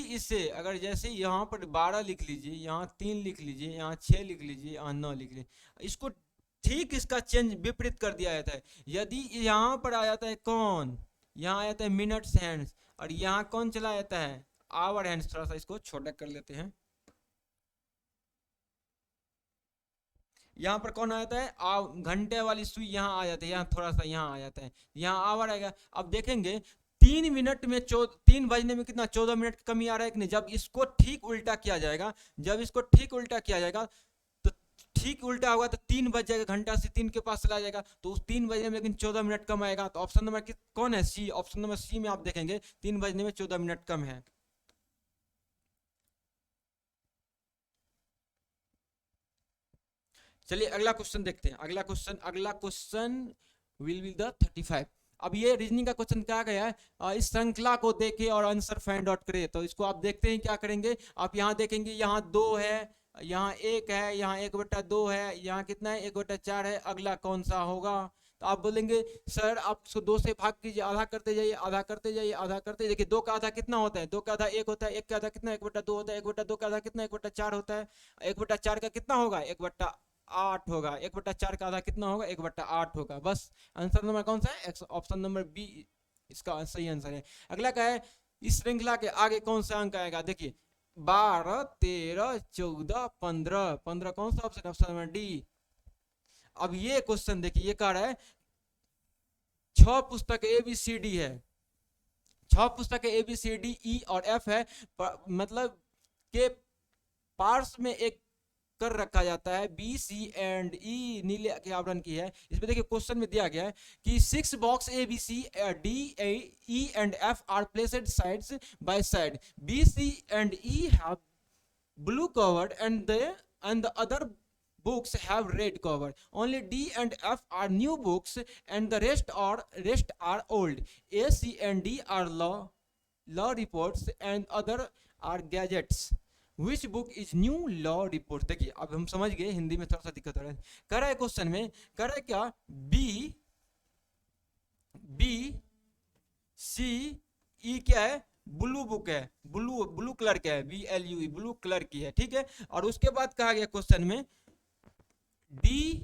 इसे अगर जैसे यहाँ पर 12 लिख लीजिए, यहाँ 3 लिख लीजिए, यहाँ 6 लिख लीजिए, यहाँ 9 लिख लीजिए, इसको ठीक इसका चेंज विपरीत कर दिया जाता है। यदि यहाँ पर आ जाता है कौन? यहाँ आ जाता है मिनट्स हैंड्स, और यहाँ कौन चला जाता है, आवर हैंड्स। थोड़ा सा इसको छोटा कर लेते हैं। यहाँ पर कौन आ जाता है, घंटे वाली सुई यहाँ आ जाती है, यहाँ थोड़ा सा यहाँ आ जाता है, यहाँ आवर आएगा। अब देखेंगे 3 मिनट में 3 बजने में कितना 14 मिनट की कमी आ रहा है कि नहीं। जब इसको ठीक उल्टा किया जाएगा, जब इसको ठीक उल्टा किया जाएगा, तो ठीक उल्टा होगा तो 3 बज जाएगा, घंटा से 3 के पास चला जाएगा, तो उस 3 बजने में लेकिन 14 मिनट कम आएगा। तो ऑप्शन नंबर कौन है, सी। ऑप्शन नंबर सी में आप देखेंगे 3 बजने में 14 मिनट कम है। चलिए अगला क्वेश्चन देखते हैं। अगला क्वेश्चन विल बी द 35। अब ये रीजनिंग का क्वेश्चन क्या गया है, इस श्रृंखला को देखे और आंसर फाइंड आउट करे। तो इसको आप देखते हैं क्या करेंगे, आप यहाँ देखेंगे, यहाँ 2 है, यहाँ 1 है, यहाँ 1/2 है, यहाँ कितना है 1/4 है, अगला कौन सा होगा। तो आप बोलेंगे सर आप उसको 2 से भाग कीजिए, आधा करते जाइए, आधा करते जाइए, आधा करते। देखिए 2 का आधा कितना होता है, 2 का आधा 1 होता है, 1 का आधा कितना 1/2 होता है, 1/2 का आधा कितना 1/4 होता है, 1/4 का कितना होगा 1/8 होगा, 1/4 का आधा कितना होगा 1/8 होगा। बस आंसर नंबर कौन सा है, ऑप्शन नंबर बी इसका सही आंसर है। अगला क्या है, इस श्रृंखला के आगे कौन सा अंक आएगा, देखिए 12 13 14 15, 15 कौन सा ऑप्शन, ऑप्शन नंबर डी। अब ये क्वेश्चन देखिए, ये कह रहा है 6 पुस्तक ABCD है, 6 पुस्तक ABCD E और F है, मतलब के पार्स में एक कर रखा जाता है, BC&E नीले के आवरण की है। इसमें देखिए क्वेश्चन में दिया गया है कि 6 box ABCD, E and F are placed sides by side, BC&E have blue covered and the other books have red cover. Only D and F are new books and the rest are old. A, C and D are law reports and other are gadgets. Which book is new law report? देखिए अब हम समझ गए, हिंदी में थोड़ा सा दिक्कत हो रहा है। कर रहा है क्वेश्चन में, कर रहा है क्या, बी सी ई क्या है, ब्लू बुक है, ब्लू कलर का है, BLUE ब्लू कलर की है, ठीक है। और उसके बाद कहा गया क्वेश्चन में डी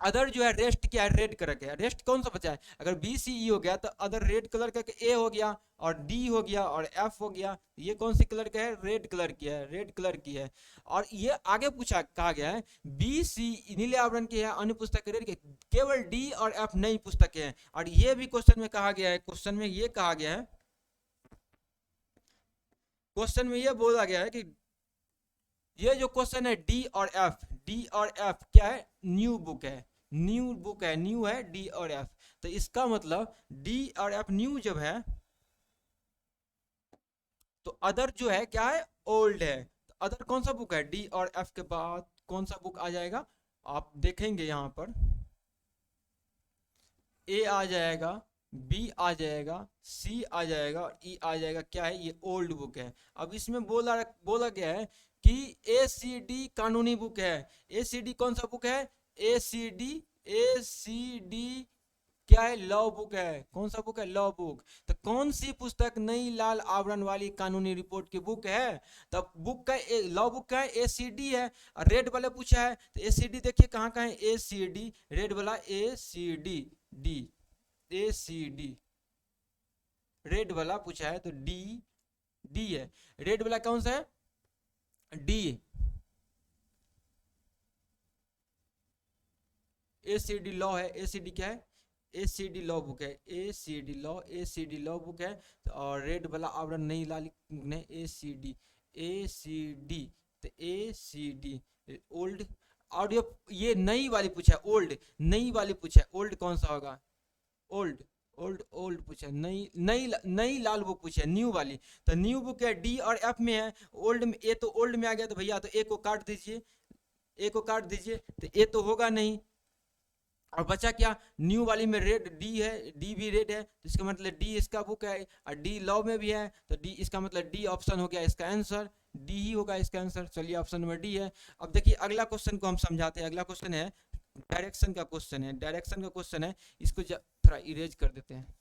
अदर जो है रेस्ट क्या है, रेड कलर का है। रेस्ट कौन सा बचा है, अगर BCE हो गया तो अदर रेड कलर का A हो गया, और D हो गया, और F हो गया। ये कौन सी कलर का है, रेड कलर की है, रेड कलर की है। और ये आगे पूछा, कहा गया है BC नीले आवरण की है, अन्य पुस्तक रेड के, केवल D और F नई पुस्तकें हैं। और ये भी क्वेश्चन में कहा गया है, क्वेश्चन में ये कहा गया है, क्वेश्चन में ये बोला गया है कि ये जो क्वेश्चन है D और F क्या है, न्यू बुक है, न्यू बुक है, न्यू है D और F। तो इसका मतलब D और F न्यू जब है तो अदर जो है क्या है, ओल्ड है। तो अदर कौन सा बुक है, D और F के बाद कौन सा बुक आ जाएगा, आप देखेंगे यहाँ पर A आ जाएगा, B आ जाएगा, C आ जाएगा, और E आ जाएगा। क्या है, ये ओल्ड बुक है। अब इसमें बोला गया है कि ACD कानूनी बुक है। ACD कौन सा बुक है, ACD क्या है, लॉ बुक है। कौन सा बुक है, लॉ बुक। तो कौन सी पुस्तक नई लाल आवरण वाली कानूनी रिपोर्ट की बुक है, तब बुक का लॉ बुक का है ACD है। और रेड वाला पूछा है तो ACD देखिए कहाँ कहाँ है, ACD रेड वाला, ACD रेड वाला पूछा है तो डी है, रेड वाला कौन सा है, डी। ACD लॉ है, ACD क्या है, ACD लॉ बुक है, ACD लॉ बुक है। और रेड वाला आवरण नहीं लाल ने ACD तो ACD ओल्ड। और ये नई वाली पूछा है, ओल्ड नई वाली पूछा है, ओल्ड कौन सा होगा, ओल्ड पूछा, नई लाल बुक पूछा, न्यू वाली। तो न्यू बुक है, D और F में है, ओल्ड में A तो ओल्ड में आ गया, तो भैया तो A को काट दीजिए, A को काट दीजिए, तो A तो होगा नहीं। और बचा क्या, न्यू वाली में रेड D है, D भी रेड है, तो इसका मतलब D इसका बुक है, और D लॉ में भी है, तो D इसका मतलब D ऑप्शन हो गया इसका आंसर, D ही होगा इसका आंसर। चलिए ऑप्शन नंबर D है। अब देखिए अगला क्वेश्चन को हम समझाते हैं। अगला क्वेश्चन है डायरेक्शन का क्वेश्चन है, डायरेक्शन का क्वेश्चन है, इसको थोड़ा इरेज कर देते हैं।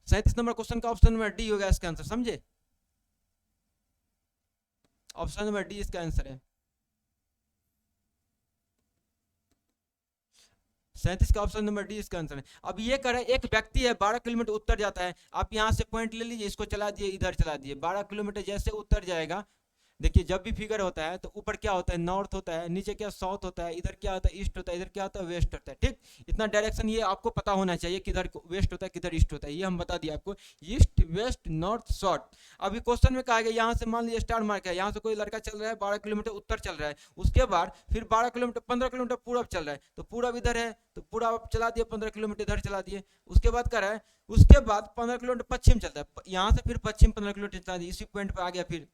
37 नंबर क्वेश्चन का ऑप्शन नंबर D होगा इसका आंसर, समझे, ऑप्शन नंबर D इसका आंसर है। 37 का ऑप्शन नंबर डी इसका आंसर है। अब ये करें, एक व्यक्ति है 12 किलोमीटर उत्तर जाता है, आप यहाँ से पॉइंट ले लीजिए, इसको चला दिए, इधर चला दिए, 12 किलोमीटर जैसे उत्तर जाएगा, देखिए जब भी फिगर होता है तो ऊपर क्या होता है, नॉर्थ होता है, नीचे क्या साउथ होता है, इधर क्या होता है, ईस्ट होता है, इधर क्या होता है, वेस्ट होता है। ठीक, इतना डायरेक्शन ये आपको पता होना चाहिए, किधर वेस्ट होता है किधर ईस्ट होता है, ये हम बता दिए आपको, ईस्ट वेस्ट नॉर्थ साउथ। अभी क्वेश्चन में कहा गया यहाँ से मान लीजिए स्टार मार्क है, यहाँ से कोई लड़का चल रहा है 12 किलोमीटर उत्तर चल रहा है, उसके बाद फिर 12 किलोमीटर 15 किलोमीटर पूरब चल रहा है, तो पूरब इधर है तो पूरा चला दिए, 15 किलोमीटर इधर चला दिए, उसके बाद कर रहा है, उसके बाद 15 किलोमीटर पश्चिम चलता है, यहाँ से फिर पश्चिम 15 किलोमीटर चला दिए, इसी पॉइंट पर आ गया फिर,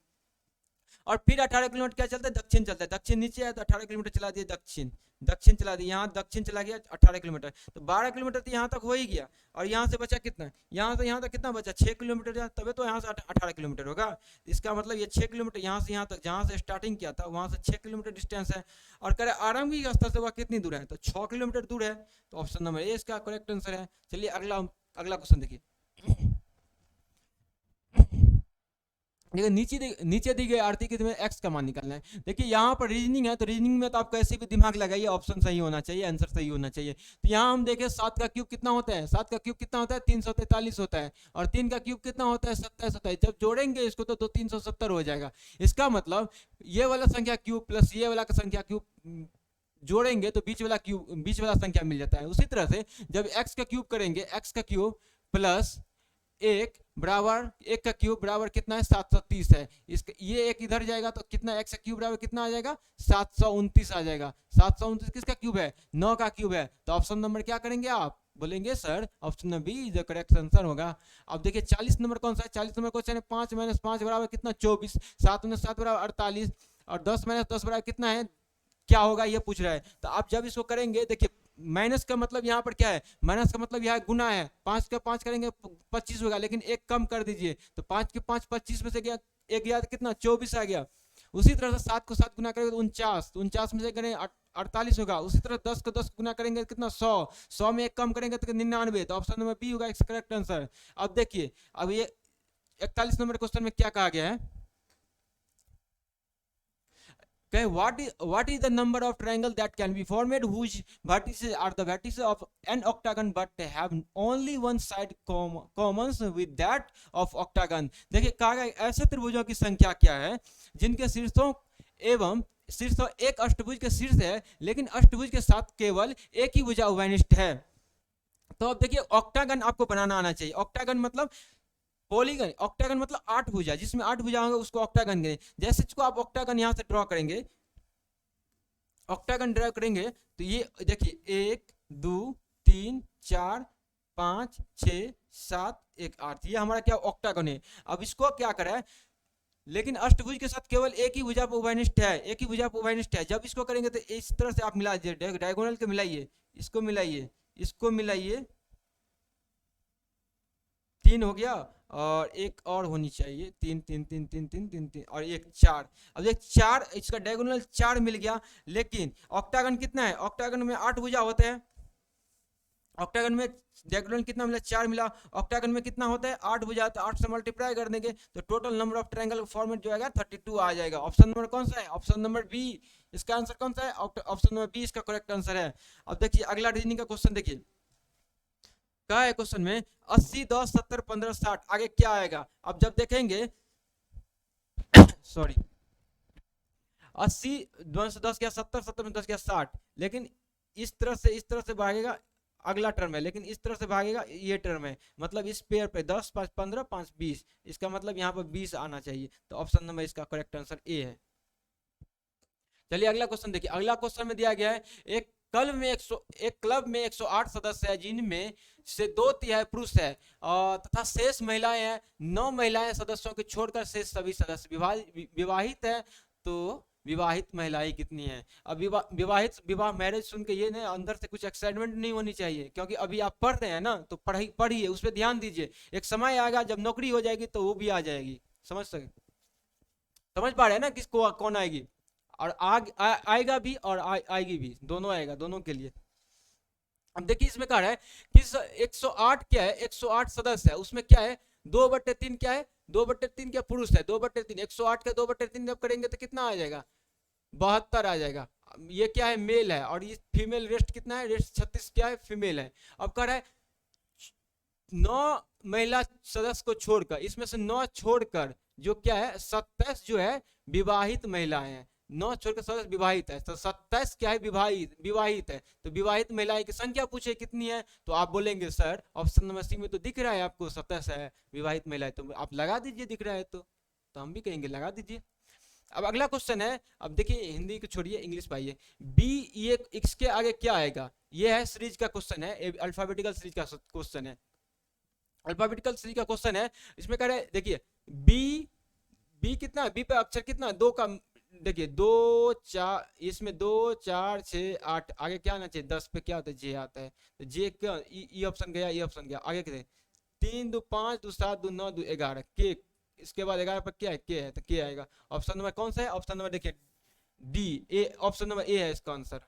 और फिर 18 किलोमीटर क्या चलता है, दक्षिण चलता है, दक्षिण नीचे है तो 18 किलोमीटर चला दिए दक्षिण, दक्षिण चला दिए, यहाँ दक्षिण चला गया 18 किलोमीटर, तो 12 किलोमीटर तो यहाँ तक हो ही गया, और यहाँ से बचा कितना, यहाँ से यहाँ तक कितना बचा 6 किलोमीटर, तबे तो यहाँ से 18 किलोमीटर होगा। इसका मतलब ये 6 किलोमीटर यहाँ से यहाँ तक, जहाँ से स्टार्टिंग किया था वहाँ से 6 किलोमीटर डिस्टेंस है, और करे आरंभिक स्थल से वह कितनी दूर है, तो 6 किलोमीटर दूर है, तो ऑप्शन नंबर ए इसका करेक्ट आंसर है। चलिए अगला अगला क्वेश्चन देखिए, देखिए नीचे दी गई आरती के तुम्हें एक्स का मान निकालना है। देखिए यहाँ पर रीजनिंग है, तो रीजनिंग में तो आप कैसे भी दिमाग लगाइए, ऑप्शन सही होना चाहिए, आंसर सही होना चाहिए। तो यहाँ हम देखें 7 का क्यूब कितना होता है, 7 का क्यूब कितना होता है 343 होता है, और 3 का क्यूब कितना होता है 27 होता है, जब जोड़ेंगे इसको तो 370 हो जाएगा। इसका मतलब ये वाला संख्या क्यूब प्लस ये वाला संख्या क्यूब जोड़ेंगे तो बीच वाला संख्या मिल जाता है। उसी तरह से जब एक्स का क्यूब करेंगे, एक्स का क्यूब प्लस एक बराबर एक का क्यूब बराबर कितना है 730 है, इसका ये एक इधर जाएगा तो कितना, एक्स का क्यूब बराबर कितना आ जाएगा 729 आ जाएगा। 729 किसका क्यूब है, 9 का क्यूब है, तो ऑप्शन नंबर क्या करेंगे आप, बोलेंगे sir option number B is the correct answer होगा। अब देखिए 40 नंबर कौन सा है, 40 नंबर क्वेश्चन है 5 - 5 बराबर कितना 24, 7 - 7 बराबर 48, और 10 - 10 बराबर कितना है, क्या होगा ये पूछ रहा है। तो आप जब इसको करेंगे, देखिए माइनस का मतलब यहाँ पर क्या है, माइनस का मतलब यहाँ गुना है, 5 का 5 करेंगे 25 होगा, लेकिन एक कम कर दीजिए, तो 5 के 5 25 में से गया एक गया तो कितना 24 आ गया। उसी तरह से 7 को 7 गुना करेंगे तो 49, तो 49 में से करें 48 होगा। उसी तरह 10 को 10 गुना करेंगे कितना 100 में एक कम करेंगे तो 99, तो ऑप्शन नंबर बी होगा करेक्ट आंसर। अब देखिए अब ये 41 नंबर क्वेश्चन में क्या कहा गया है, okay, what is the number of triangle that can be formed whose vertices are the vertices of an octagon but have only one side commons with that of octagon। देखिए कहा गया ऐसे त्रिभुजों की संख्या क्या है जिनके शीर्षों एवं शीर्ष एक अष्टभुज के शीर्ष है लेकिन अष्टभुज के साथ केवल एक ही भुजा उभयनिष्ठ है। तो अब देखिए ऑक्टागन आपको बनाना आना चाहिए। ऑक्टागन मतलब पॉलीगन, ऑक्टागन मतलब 8 भुजा, जिसमें 8 भुजा होंगे उसको ऑक्टागन कहेंगे। जैसे इसको आप ऑक्टागन यहाँ से ड्रॉ करेंगे, ऑक्टागन ड्रॉ करेंगे तो ये देखिए 1 2 3 4 5 6 7 1 8, ये हमारा क्या ऑक्टागन है। अब इसको क्या करें, लेकिन अष्टभुज के साथ केवल एक ही भुजा पर उभयनिष्ठ है, एक ही भुजा पर उभयनिष्ठ है। जब इसको करेंगे तो इस तरह से आप मिला दीजिए, डायगोनल के मिलाइए, इसको मिलाइए, इसको मिलाइए, 3 हो गया, और एक और होनी चाहिए 3 3 3 3 3 3 3 और एक 4। अब देख 4 इसका डायगोनल 4 मिल गया, लेकिन ऑक्टागन कितना है, ऑक्टागन में 8 भुजा होते हैं, ऑक्टागन में डायगोनल कितना मिला 4 मिला, ऑक्टागन में कितना होता है 8 भुजा, तो 8 से मल्टीप्लाई कर देंगे तो total number of triangle format जो आएगा 32 आ जाएगा। ऑप्शन नंबर कौन सा है, ऑप्शन नंबर बी इसका आंसर कौन सा है, ऑप्शन नंबर बी इसका करेक्ट आंसर है। अब देखिए अगला रीजनिंग का क्वेश्चन देखिए, क्या है क्वेश्चन में 80 10 70 15 60, आगे क्या आएगा। अब जब देखेंगे सॉरी 80 10 क्या 70 70 में 10 क्या 60, लेकिन इस तरह से भागेगा, अगला टर्म है, लेकिन इस तरह से भागेगा ये टर्म है, मतलब इस पेयर पे 10 5 15 5 20, इसका मतलब यहाँ पर 20 आना चाहिए, तो ऑप्शन नंबर इसका करेक्ट आंसर ए है। चलिए अगला क्वेश्चन देखिए, अगला क्वेश्चन में दिया गया है एक क्लब में 108 सदस्य है जिनमें से 2/3 पुरुष है तथा शेष महिलाएं हैं। 9 महिलाएं सदस्यों के छोड़कर शेष सभी सदस्य विवाहित है, तो विवाहित महिलाएं कितनी हैं। अब विवाह मैरिज सुन के ये ना अंदर से कुछ एक्साइटमेंट नहीं होनी चाहिए, क्योंकि अभी आप पढ़ रहे हैं ना, तो पढ़िए, उस पर ध्यान दीजिए। एक समय आएगा जब नौकरी हो जाएगी तो वो भी आ जाएगी, समझ पा रहे हैं ना किसको कौन आएगी, और आएगा भी और आएगी भी, दोनों आएगा, दोनों के लिए। अब देखिए इसमें कहा है कि 108 क्या है, 108 सदस्य है, उसमें क्या है 2/3 क्या है, 2/3 क्या पुरुष है, 2/3 108 का 2/3 जब करेंगे तो कितना आ जाएगा 72 आ जाएगा। ये क्या है, मेल है, और ये फीमेल रेस्ट कितना है, रेस्ट 36 क्या है, फीमेल है। अब कह रहा है 9 महिला सदस्य को छोड़कर, इसमें से 9 छोड़कर जो क्या है 27 जो है विवाहित महिलाएं हैं। 9 छोड़कर सदस्य विवाहित है, तो 27 क्या है, विवाहित विवाहित है। तो विवाहित महिलाएं की संख्या पूछे कितनी है, तो आप बोलेंगे सर ऑप्शन नंबर सी में तो दिख रहा है आपको 27 है विवाहित महिलाएं, तो आप लगा दीजिए, दिख रहा है तो हम भी कहेंगे लगा दीजिए। अब अगला क्वेश्चन है, अब देखिए हिंदी को छोड़िए, इंग्लिश पे आइए। बी, ये इसके आगे क्या आएगा, ये है सीरीज का क्वेश्चन है, अल्फाबेटिकल सीरीज का क्वेश्चन है, अल्फाबेटिकल सीरीज का क्वेश्चन है। इसमें कह रहे हैं देखिए बी, बी कितना, बी पे अक्षर कितना, दो का, देखिए 2 4, इसमें 2 4 6 8, आगे क्या आना चाहिए, 10 पे क्या होता है, जे आता है, तो जे क्या, ई ऑप्शन गया, ई ऑप्शन गया, आगे क्या 3 2 5 2 7 2 9 2 11 के, इसके बाद 11 पर क्या है, के है, तो के आएगा। ऑप्शन नंबर कौन सा है, ऑप्शन नंबर देखिए डी, ए, ऑप्शन नंबर ए है इसका आंसर।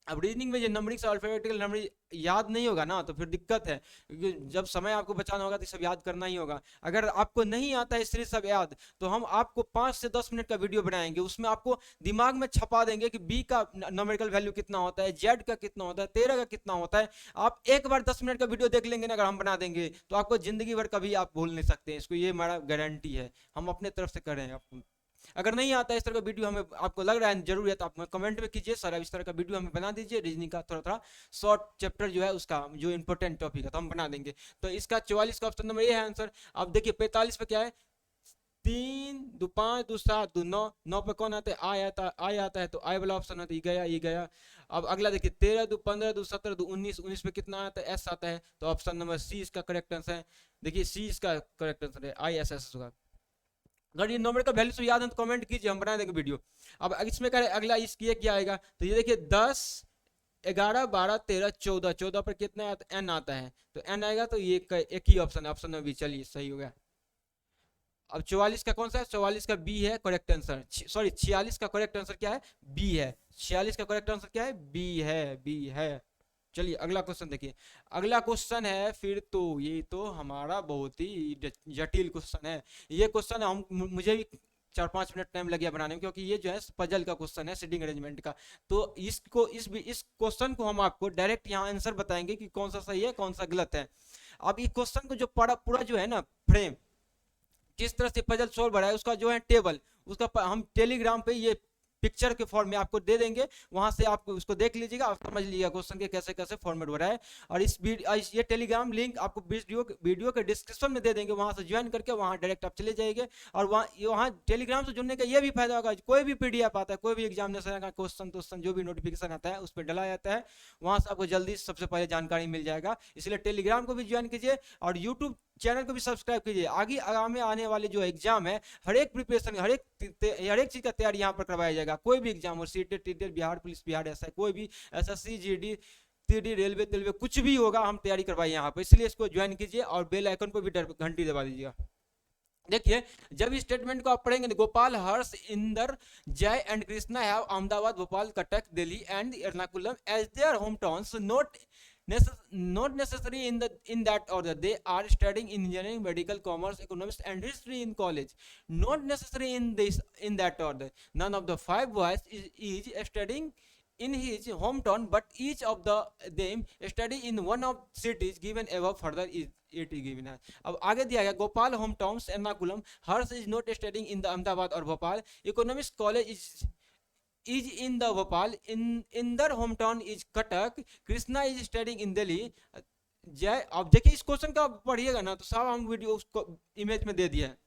अब रीजनिंग में जो नंबरिंग से अल्फाबेटिकल नंबरिंग याद नहीं होगा ना, तो फिर दिक्कत है, क्योंकि जब समय आपको बचाना होगा तो सब याद करना ही होगा। अगर आपको नहीं आता है सीरीज सब याद, तो हम आपको 5 से 10 मिनट का वीडियो बनाएंगे, उसमें आपको दिमाग में छपा देंगे कि बी का नंबरिकल वैल्यू कितना होता है, जेड का कितना होता है, 13 का कितना होता है। आप एक बार 10 मिनट का वीडियो देख लेंगे ना, अगर हम बना देंगे तो आपको जिंदगी भर कभी आप भूल नहीं सकते, इसको ये हमारा गारंटी है, हम अपने तरफ से कर रहे हैं आपको। अगर नहीं आता इस तरह का वीडियो, हमें आपको लग रहा है जरूर है, तो आप कमेंट में कीजिए सर इस तरह का वीडियो हमें बना दीजिए, रीजनिंग का थोड़ा थोड़ा शॉर्ट चैप्टर जो है उसका जो इंपॉर्टेंट टॉपिक है, तो हम बना देंगे। तो इसका 44 का ऑप्शन नंबर ये है आंसर। अब देखिए 45 पे क्या है, 3 2 5 2 7 2 9, 9 पे कौन आता है, आई आता है, तो आई वाला ऑप्शन आता है, ये गया ये गया। अब अगला देखिए 13 2 15 2 17 2 19, 19 पे कितना आता है, एस आता है, तो ऑप्शन नंबर सी इसका करेक्ट आंसर है। देखिए सी इसका करेक्ट आंसर है, आई एस एस होगा। अगर ये नंबर का वैल्यू याद है तो कमेंट कीजिए, हम बना देंगे वीडियो। अब इसमें करें अगला, इसकी क्या आएगा, तो ये देखिए 10 11 12 13 14, 14 पर कितना एन आता है, तो एन आएगा, तो ये एक ही ऑप्शन है, ऑप्शन में भी, चलिए सही हो गया। अब 44 का कौन सा है, 44 का बी है करेक्ट आंसर, सॉरी 46 का करेक्ट आंसर क्या है, बी है, 46 का करेक्ट आंसर क्या है, बी है, बी है। चलिए अगला क्वेश्चन देखिए, अगला क्वेश्चन है फिर तो ये तो हमारा बहुत ही जटिल क्वेश्चन है। ये क्वेश्चन हम मुझे भी 4-5 मिनट टाइम लग गया बनाने में, क्योंकि ये जो है पजल का क्वेश्चन है, सीटिंग अरेंजमेंट का। तो इसको इस क्वेश्चन को हम आपको डायरेक्ट यहाँ आंसर बताएंगे कि कौन सा सही है कौन सा गलत है। अब इस क्वेश्चन को जो पूरा जो है ना फ्रेम, किस तरह से पजल सॉल्व हो रहा है उसका जो है टेबल, उसका हम टेलीग्राम पे ये पिक्चर के फॉर्म में आपको दे देंगे, वहां से आप उसको देख लीजिएगा और समझ लीजिएगा क्वेश्चन के कैसे कैसे फॉर्मेट हो रहा है। और ये टेलीग्राम लिंक आपको वीडियो के डिस्क्रिप्शन में दे देंगे, वहां से ज्वाइन करके वहां डायरेक्ट आप चले जाएंगे। और वहाँ टेलीग्राम से जुड़ने का ये भी फायदा होगा, कोई भी पीडीएफ आता है, कोई भी एग्जामिनेशन का क्वेश्चन जो भी नोटिफिकेशन आता है उस पर डला जाता है, वहां से आपको जल्दी सबसे पहले जानकारी मिल जाएगा। इसलिए टेलीग्राम को भी ज्वाइन कीजिए और यूट्यूब चैनल को भी सब्सक्राइब कीजिए। आगे आगामी आने वाले जो एग्जाम है, हर एक प्रिपरेशन, हर एक चीज का तैयारी यहाँ पर करवाया जाएगा। कोई भी एग्जाम हो, सीटेट टीटेट बिहार पुलिस बिहार ऐसा कोई भी एसएससी जीडी टीडी रेलवे तेलवे कुछ भी होगा, हम तैयारी करवाए यहाँ पर, इसलिए इसको ज्वाइन कीजिए और बेल आइकन पर भी घंटी दबा दीजिएगा। देखिए जब इस स्टेटमेंट को आप पढ़ेंगे, Gopal, Harsh, Inder, Jay and Krishna have Ahmedabad, Bhopal, Cuttack, Delhi and Ernakulam as their home towns, not necessary in that order. They are studying engineering, medical, commerce, economics and history in college. Not necessary in that order. None of the 5 boys is studying in his hometown, but each of them study in one of cities given above. Further is it given है। अब आगे दिया गया, Gopal home towns Ernakulam, Harsh is not studying in the Ahmedabad और Bhopal, economics college is in the Bhopal, in their hometown is Katak, Krishna is studying in Delhi, जय। अब देखिए इस क्वेश्चन का पढ़िएगा ना तो साहब हम वीडियो उसको इमेज में दे दिया है।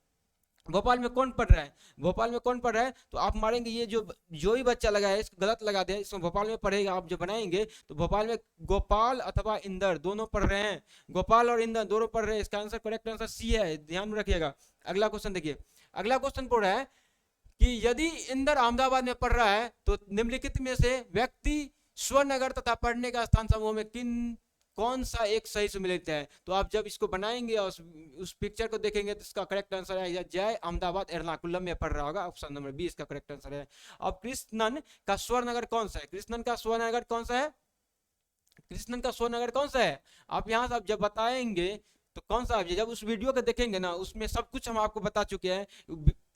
भोपाल में कौन पढ़ रहा है, भोपाल में कौन पढ़ रहा है, तो आप मारेंगे ये जो ही बच्चा लगा है इसको गलत लगा दे, इसमें भोपाल में पढ़ेगा। आप जो बनाएंगे तो भोपाल में गोपाल अथवा इंदर दोनों पढ़ रहे हैं, गोपाल और इंदर दोनों पढ़ रहे हैं, इसका आंसर करेक्ट आंसर सी है, ध्यान में रखिएगा। अगला क्वेश्चन देखिए, अगला क्वेश्चन पढ़ रहा है कि यदि इंदर अहमदाबाद में पढ़ रहा है तो निम्नलिखित में से व्यक्ति स्वनगर तथा पढ़ने का स्थान समूह में कौन सा एक सही सम्मिलित है। तो आप जब इसको बनाएंगे और उस पिक्चर को देखेंगे तो इसका करेक्ट आंसर है जय अहमदाबाद एर्नाकुलम में पढ़ रहा होगा, ऑप्शन नंबर बी इसका करेक्ट आंसर है। अब कृष्णन का स्वरनगर कौन सा है, कृष्णन का स्वरनगर कौन सा है, कृष्णन का स्वरनगर कौन सा है, आप यहाँ से आप जब बताएंगे तो कौन सा, जब उस वीडियो को देखेंगे ना उसमें सब कुछ हम आपको बता चुके हैं।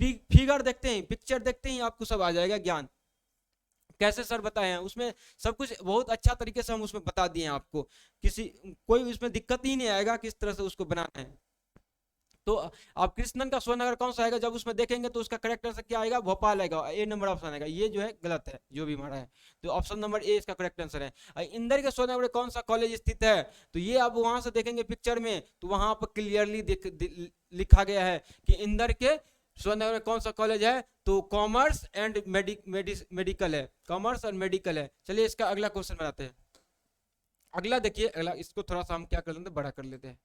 फिगर देखते ही, पिक्चर देखते ही आपको सब आ जाएगा ज्ञान। कैसे सर बताए हैं उसमें, सब कुछ बहुत अच्छा तरीके से हम उसमें बता दिए हैं आपको, किसी कोई उसमें दिक्कत ही नहीं आएगा किस तरह से उसको बनाना है। तो अब कृष्णन का स्वयं नगर कौन सा आएगा, जब उसमें देखेंगे तो उसका करेक्ट आंसर क्या आएगा, भोपाल आएगा, ए नंबर ऑप्शन आएगा। ये जो है गलत है जो भी हमारा है, तो ऑप्शन नंबर ए इसका करेक्ट आंसर है। इंदर के स्वयं नगर कौन सा कॉलेज स्थित है, तो ये आप वहां से देखेंगे पिक्चर में, तो वहां पर क्लियरली लिखा गया है कि इंदर के स्वयं नगर में कौन सा कॉलेज है, तो कॉमर्स एंड मेडिकल है, कॉमर्स और मेडिकल है। चलिए इसका अगला क्वेश्चन बनाते हैं। अगला देखिए, अगला इसको थोड़ा सा हम क्या कर लेते हैं, बड़ा कर लेते हैं।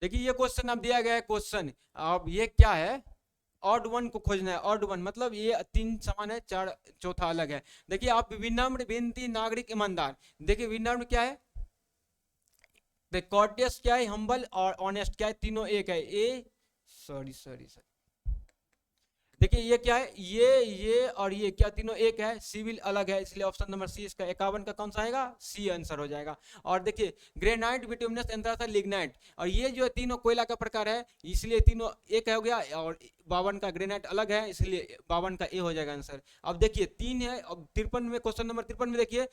देखिए ये क्वेश्चन अब दिया गया है, क्वेश्चन अब ये क्या है, ऑड वन को खोजना है। ऑड वन मतलब ये तीन समान है, चार चौथा अलग है। देखिए आप विनम्र, विनती, नागरिक, ईमानदार, देखिए विनम्र क्या है, कॉर्टियस क्या है, हम्बल, और ऑनेस्ट क्या है, तीनों एक है। ए सॉरी सॉरी सॉरी, देखिए ये क्या है, ये और ये क्या, तीनों एक है। सिविल अलग है, इसलिए ऑप्शन नंबर सी इसका 51 का कौन सा आएगा, सी आंसर हो जाएगा। और देखिए ग्रेनाइट, बिटुमिनस, एंथ्रासाइट, लिग्नाइट, और ये जो है तीनों कोयला का प्रकार है, इसलिए तीनों एक हो गया। और 52 का ग्रेनाइट अलग है, इसलिए 52 का ए हो जाएगा आंसर। अब देखिए तीन है, अब 53 में, क्वेश्चन नंबर 53 में देखिए,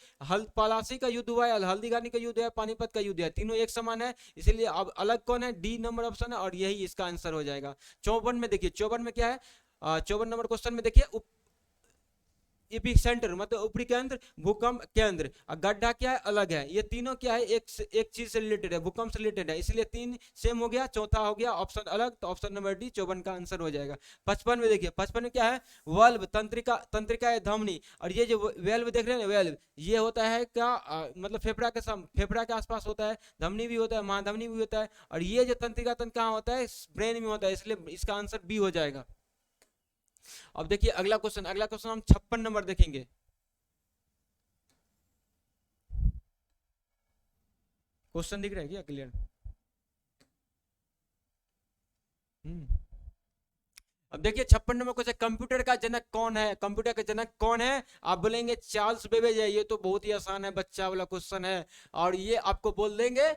पलासी का युद्ध हुआ है, हल्दीघाटी का युद्ध है, पानीपत का युद्ध है, तीनों एक समान है, इसलिए अब अलग कौन है, डी नंबर ऑप्शन है, और यही इसका आंसर हो जाएगा। 54 में देखिए, 54 में क्या है, 54 नंबर क्वेश्चन में देखिए, इपिक सेंटर मतलब ऊपरी केंद्र, भूकंप केंद्र, और गड्ढा क्या है, अलग है। ये तीनों क्या है, एक चीज से रिलेटेड है, भूकंप से रिलेटेड है, इसलिए तीन सेम हो गया, चौथा हो गया ऑप्शन अलग, तो ऑप्शन नंबर डी 54 का आंसर हो जाएगा। 55 में देखिए, 55 में क्या है, वल्व, तंत्रिका, तंत्रिका है, धमनी, और ये जो वेल्व देख रहे हैं, वेल्व ये होता है क्या, मतलब फेफड़ा के आसपास होता है, धमनी भी होता है, महाधमनी भी होता है, और ये जो तंत्रिका तंत्र कहाँ होता है, ब्रेन में होता है, इसलिए इसका आंसर बी हो जाएगा। अब देखिए अगला क्वेश्चन, अगला क्वेश्चन हम 56 नंबर देखेंगे। क्वेश्चन दिख रहा है क्या क्लियर? हम्म। अब देखिए 56 नंबर क्वेश्चन, कंप्यूटर का जनक कौन है, कंप्यूटर का जनक कौन है, आप बोलेंगे चार्ल्स बेबेज है, ये तो बहुत ही आसान है, बच्चा वाला क्वेश्चन है, और ये आपको बोल देंगे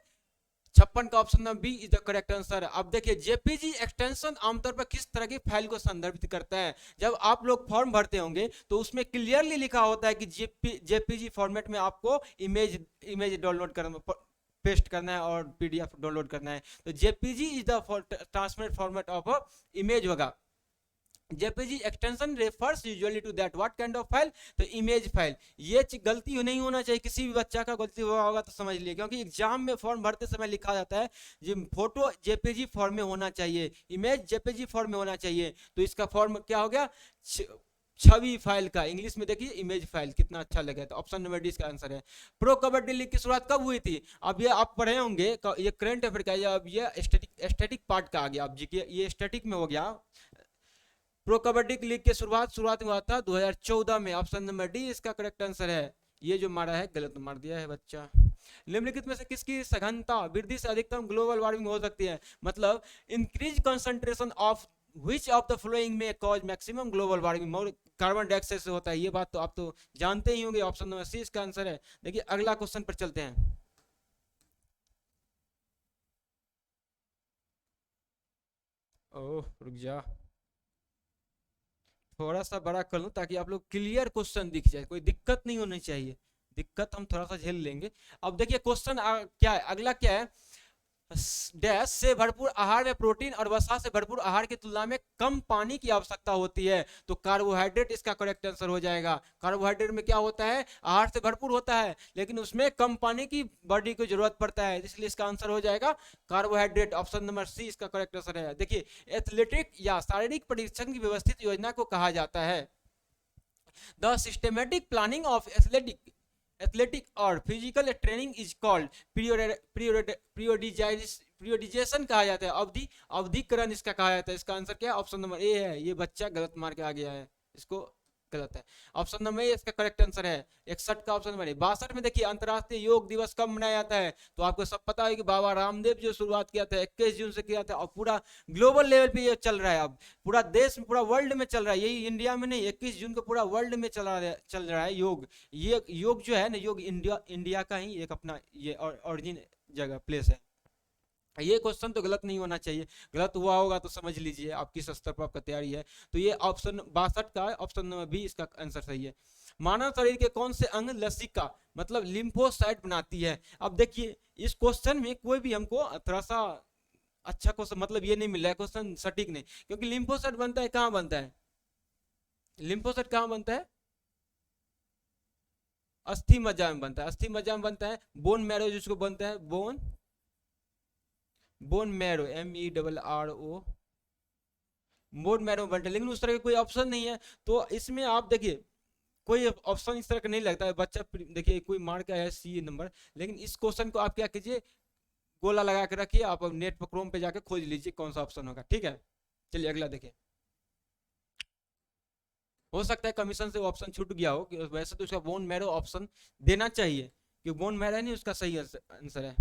56 का option number B is the correct answer. अब देखिए जेपीजी एक्सटेंशन आमतौर पर किस तरह की फाइल को संदर्भित करता है, जब आप लोग फॉर्म भरते होंगे तो उसमें क्लियरली लिखा होता है कि जेपीजी फॉर्मेट में आपको इमेज इमेज डाउनलोड करना, पेस्ट करना है और पीडीएफ डाउनलोड करना है, तो JPG is the transmit format of image होगा। JPG extension refers usually to that what kind of file, तो इमेज फाइल। ये गलती नहीं होना चाहिए, किसी भी बच्चा का गलती हुआ होगा तो समझ लिए, क्योंकि एग्जाम में फॉर्म भरते समय लिखा जाता है जी फोटो जेपीजी फॉर्म में होना चाहिए, इमेज जेपीजी फॉर्म में होना चाहिए, तो इसका फॉर्म क्या हो गया, छवि फाइल का। इंग्लिश में देखिए इमेज फाइल, कितना अच्छा लगा, तो ऑप्शन नंबर डी इसका आंसर है। प्रो कबड्डी लीग की शुरुआत कब हुई थी, अब ये आप पढ़े होंगे, ये करंट अफेयर का, अब ये स्टैटिक पार्ट का आ गया, अब जी ये स्टैटिक में हो गया। प्रो कबड्डी लीग की शुरुआत हुआ था 2014 में, ऑप्शन नंबर डी इसका करेक्ट आंसर है। ये जो मारा है गलत मार दिया है बच्चा। निम्नलिखित में से किसकी सघनता वृद्धि से अधिकतम ग्लोबल वार्मिंग हो सकती है, मतलब increase concentration of which of the flowing में cause maximum global warming, carbon dioxide से होता है, ये बात तो आप तो जानते ही होंगे, ऑप्शन नंबर सी इसका आंसर है। देखिए अगला क्वेश्चन पर चलते हैं। ओह रुक जा, थोड़ा सा बड़ा कर लूं ताकि आप लोग क्लियर क्वेश्चन दिख जाए, कोई दिक्कत नहीं होनी चाहिए, दिक्कत हम थोड़ा सा झेल लेंगे। अब देखिए क्वेश्चन क्या है, अगला क्या है, डैश से भरपूर आहार में प्रोटीन और वसा से भरपूर आहार की तुलना में कम पानी की आवश्यकता होती है, तो कार्बोहाइड्रेट इसका करेक्ट आंसर हो जाएगा। कार्बोहाइड्रेट में क्या होता है, आहार से भरपूर होता है लेकिन उसमें कम पानी की बॉडी को जरूरत पड़ता है, इसलिए इसका आंसर हो जाएगा कार्बोहाइड्रेट, ऑप्शन नंबर सी इसका करेक्ट आंसर है। देखिए एथलेटिक या शारीरिक परीक्षण की व्यवस्थित योजना को कहा जाता है, the systematic planning of athletic और फिजिकल ट्रेनिंग इज कॉल्ड पीरियोडिजाइजेशन कहा जाता है, अवधिकरण इसका कहा जाता है। इसका आंसर क्या है, ऑप्शन नंबर ए है। ये बच्चा गलत मार के आ गया है, इसको गलत है। ऑप्शन नंबर ए इसका करेक्ट आंसर है। 61 का ऑप्शन नंबर ए। 62 में देखिए अंतर्राष्ट्रीय योग दिवस कब मनाया जाता है, तो आपको सब पता है कि बाबा रामदेव जो शुरुआत किया था 21 जून से किया था, और पूरा ग्लोबल लेवल पे ये चल रहा है। अब पूरा देश में, पूरा वर्ल्ड में चल रहा है, यही इंडिया में नहीं, 21 जून को पूरा वर्ल्ड में चल रहा है योग। ये योग जो है ना, योग इंडिया का ही एक अपना ये ओरिजिन जगह प्लेस है। ये क्वेश्चन तो गलत नहीं होना चाहिए, गलत हुआ होगा तो समझ लीजिए आप किस स्तर पर आपका तैयारी है। तो ये ऑप्शन 62 का ऑप्शन नंबर बी इसका आंसर सही है। मानव शरीर के कौन से अंग लसिका मतलब लिम्फोसाइट बनाती है। अब देखिए इस क्वेश्चन में कोई भी हमको थोड़ा सा अच्छा क्वेश्चन मतलब ये नहीं मिल रहा है, क्वेश्चन सटीक नहीं, क्योंकि लिम्फोसाइट बनता है कहाँ बनता है, लिम्फोसाइट कहाँ बनता है, अस्थि मज्जा में बनता है, अस्थि मज्जा में बनता है। बोन मैरो जिसको बनता है, bone marrow MERRO, bone marrow बनता है, लेकिन उस तरह का कोई ऑप्शन नहीं है। तो इसमें आप देखिए कोई ऑप्शन इस तरह का नहीं लगता है। बच्चा देखिए कोई मार के आया C नंबर, लेकिन इस क्वेश्चन को आप क्या कीजिए, गोला लगा के रखिए, आप नेट पर क्रोम पे जाके खोज लीजिए कौन सा ऑप्शन होगा, ठीक है। चलिए अगला देखिए। हो सकता है कमीशन से ऑप्शन छूट गया हो, वैसे तो उसका बोन मैरो ऑप्शन देना चाहिए, कि बोन मैरो नहीं उसका सही आंसर है।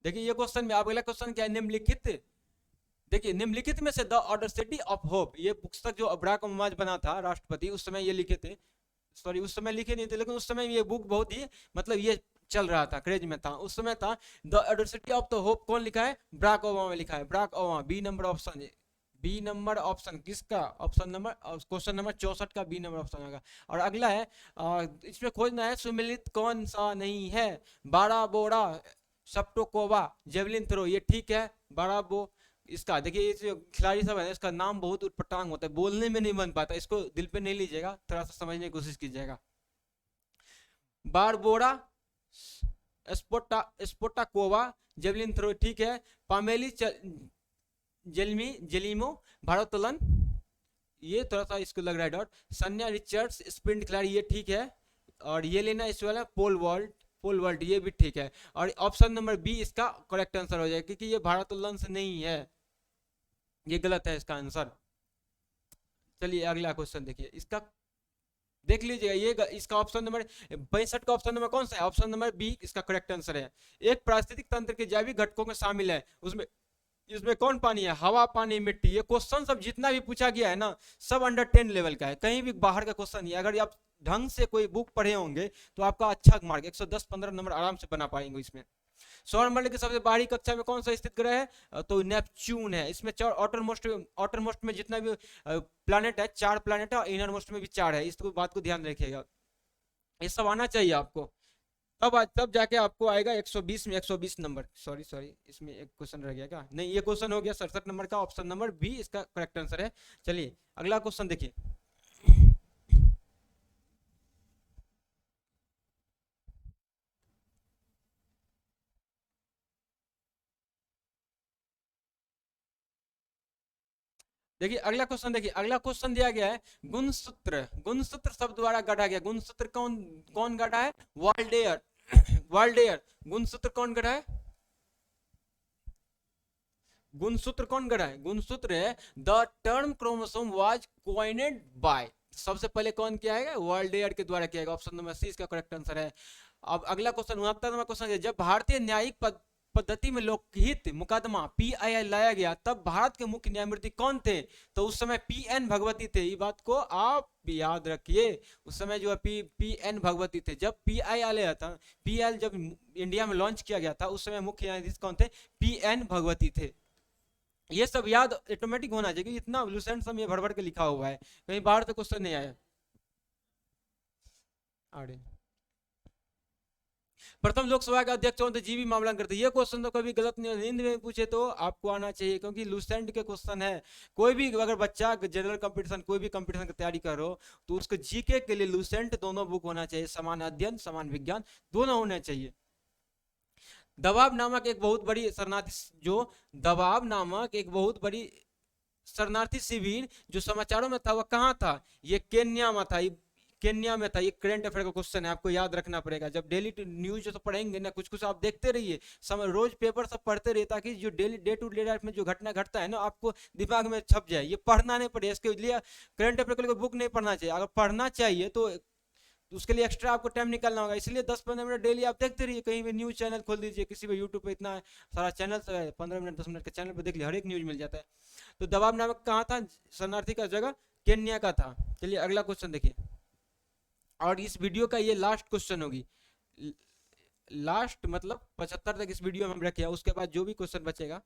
देखिए ये क्वेश्चन में, आप अगला क्वेश्चन क्या है, निम्नलिखित, देखिए निम्नलिखित में से द ऑडेसिटी ऑफ होप, ये पुस्तक जो बराक ओबामा बना था राष्ट्रपति, उस समय ये लिखे थे, सॉरी उस समय लिखे नहीं थे, लेकिन उस समय ये बुक बहुत ही मतलब ये चल रहा था, क्रेज में था उस समय था। The audacity of the hope कौन लिखा है, बराक ओबामा लिखा है, Barack Obama. B number option, B number option किसका, ऑप्शन नंबर क्वेश्चन नंबर 64 का बी नंबर ऑप्शन होगा। और अगला है इसमें खोजना है सुमिलित कौन सा नहीं है, बारा बोरा सप्टोकोवा जेवलिन थ्रो, ये ठीक है बारा बो। इसका देखिए ये जो खिलाड़ी सब है इसका नाम बहुत उटपटांग होता है, बोलने में नहीं बन पाता, इसको दिल पे नहीं लीजिएगा, थोड़ा सा समझने की कोशिश कीजिएगा। बारबोरा स्पोटाकोवा जेवलिन थ्रो ठीक है। पामेली जेलिमो भारोत्तोलन, ये थोड़ा सा इसको लग रहा है डॉट। सन्या रिचर्ड्स स्प्रिंट खिलाड़ी, ये ठीक है। और ये लेना इस वाला पोल वर्ल्ड, ये भी ठीक है। और ऑप्शन नंबर बी इसका करेक्ट आंसर हो जाएगा, क्योंकि ये भारोत्तोलन से नहीं है, ये गलत है इसका आंसर। चलिए अगला क्वेश्चन देखिए, इसका देख लीजिएगा, ये इसका ऑप्शन नंबर 62 का ऑप्शन नंबर कौन सा है, ऑप्शन नंबर बी इसका करेक्ट आंसर है। एक पारिस्थितिक तंत्र के जैविक घटकों में शामिल है, उसमें इसमें कौन पानी है, हवा पानी मिट्टी। ये क्वेश्चन सब जितना भी पूछा गया है ना, सब अंडर 10 लेवल का है, कहीं भी बाहर का क्वेश्चन नहीं है। अगर आप ढंग से कोई बुक पढ़े होंगे तो आपका अच्छा मार्क 110-15 नंबर आराम से बना पाएंगे इसमें। सौरमंडल की सबसे बाहरी कक्षा में कौन सा स्थित ग्रह है, तो नेपच्यून है। इसमें चार आउटर मोस्ट में जितना भी प्लैनेट है 4 प्लैनेट है, और इनर मोस्ट में भी 4 है, इस बात को ध्यान रखिएगा, ये सब आना चाहिए आपको, तब जाके आपको आएगा 120 में 120 नंबर। सॉरी इसमें एक क्वेश्चन रह गया क्या, नहीं ये क्वेश्चन हो गया 67 नंबर का, ऑप्शन नंबर बी इसका करेक्ट आंसर है। चलिए अगला क्वेश्चन देखिए। देखिए अगला क्वेश्चन, देखिए अगला क्वेश्चन दिया गया है गुणसूत्र शब्द द्वारा गढ़ा गया, गुणसूत्र कौन कौन गढ़ा है, वाल्डेयर गुणसूत्र कौन गढ़ा है, गुणसूत्र कौन गढ़ा है, गुणसूत्र है the term chromosome was coined by, सबसे पहले कौन किया है, वाल्डेयर के द्वारा किया गया, ऑप्शन नंबर सी इसका करेक्ट आंसर है। अब अगला क्वेश्चन 69 नंबर क्वेश्चन है, जब भारतीय न्यायिक पद्धति में लोकहित मुकदमा PIL लाया गया तब भारत के मुख्य न्यायमूर्ति कौन थे, तो उस समय PN भगवती थे, ये बात को आप याद रखिए, उस समय जो है PN भगवती थे। जब PIL आया था, PIL जब इंडिया में लॉन्च किया गया था उस समय मुख्य न्यायाधीश कौन थे, PN भगवती थे। ये सब याद ऑटोमेटिक होना चाहिए, इतना लूसेंट सब ये भर के लिखा हुआ है, कहीं बाहर से क्वेश्चन नहीं आया। प्रथम लोकसभा के अध्यक्ष कौन थे, जीवी मामलन करते, ये क्वेश्चन तो कभी गलत नहीं, नींद में पूछे तो आपको आना चाहिए, क्योंकि लूसेंट के क्वेश्चन है। कोई भी अगर बच्चा जनरल कंपटीशन कोई भी कंपटीशन की तैयारी कर रहे हो तो उसको जीके के लिए लूसेंट दोनों बुक होना चाहिए, समान अध्ययन समान विज्ञान दोनों होने चाहिए। दबाव नामक एक बहुत बड़ी शरणार्थी शिविर जो समाचारों में था वह कहाँ था, ये केन्या में था। केन्या में था। ये करंट अफेयर का क्वेश्चन है, आपको याद रखना पड़ेगा। जब डेली न्यूज तो पढ़ेंगे ना, कुछ कुछ आप देखते रहिए, समय रोज पेपर सब पढ़ते रहिए, ताकि जो daily day to day life में जो घटना घटता है ना, आपको दिमाग में छप जाए। ये पढ़ना नहीं पड़े, इसके लिए करंट अफेयर के लिए बुक नहीं पढ़ना चाहिए। अगर पढ़ना चाहिए तो उसके लिए एक्स्ट्रा आपको टाइम निकालना होगा। इसलिए 10-15 मिनट डेली आप देखते रहिए, कहीं भी न्यूज चैनल खोल दीजिए, किसी भी यूट्यूब पे इतना सारा चैनल है, 15 मिनट 10 मिनट के चैनल पे देख लिया, हर एक न्यूज मिल जाता है। तो दबाव नामक कहाँ था, शरणार्थी का जगह केन्या का था। चलिए अगला क्वेश्चन देखिए, और इस वीडियो का ये लास्ट क्वेश्चन होगी। लास्ट मतलब 75 तक इस वीडियो में हम रखे हैं, उसके बाद जो भी क्वेश्चन बचेगा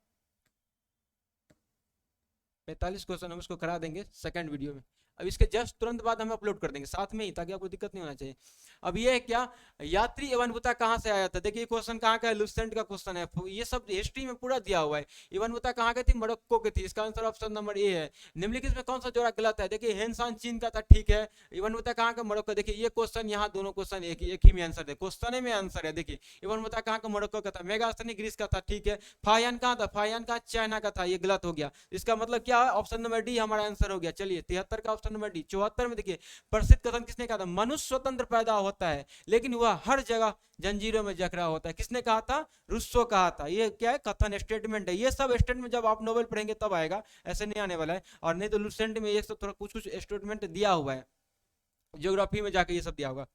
45 क्वेश्चन हम उसको करा देंगे सेकंड वीडियो में। अब इसके जस्ट तुरंत बाद हम अपलोड कर देंगे साथ में ही, ताकि आपको दिक्कत नहीं होना चाहिए। अब ये है क्या, यात्री एवं बुता कहाँ से आया था। देखिए क्वेश्चन कहाँ का है, लुसेंट का क्वेश्चन है। ये सब हिस्ट्री में पूरा दिया हुआ है। एवं बुता कहाँ की थी, मोरक्को की थी। इसका आंसर ऑप्शन नंबर ए है। निम्नलिखित में कौन सा जोड़ा गलत है। देखिए हेनसान चीन का था, ठीक है। एवं बुता कहाँ का, मोरक्को। देखिए ये क्वेश्चन यहाँ दोनों क्वेश्चन एक ही में आंसर है, क्वेश्चन में आंसर है। देखिए एवं बुता कहाँ का, मोरक्को का था। मेगास्थनी ग्रीस का था, ठीक है। फायान कहाँ था, फायान का चाइना का था, ये गलत हो गया। इसका मतलब क्या है, ऑप्शन नंबर डी हमारा आंसर हो गया। चलिए 73 का ऑप्शन नंबर डी। 74 में देखिए, प्रसिद्ध कथन किसने कहा था, मनुष्य स्वतंत्र पैदा होता है लेकिन वह हर जगह जंजीरों में जकड़ा होता है। किसने कहा था, रूसो कहा था। ये क्या है, कथन स्टेटमेंट है। ये सब स्टेटमेंट जब आप नोवेल पढ़ेंगे तब आएगा, ऐसे नहीं आने वाला है। और नहीं तो लुसेंट में ये सब थोड़ा कुछ कुछ स्टेटमेंट दिया हुआ है, ज्योग्राफी में जाके ये सब दिया होगा।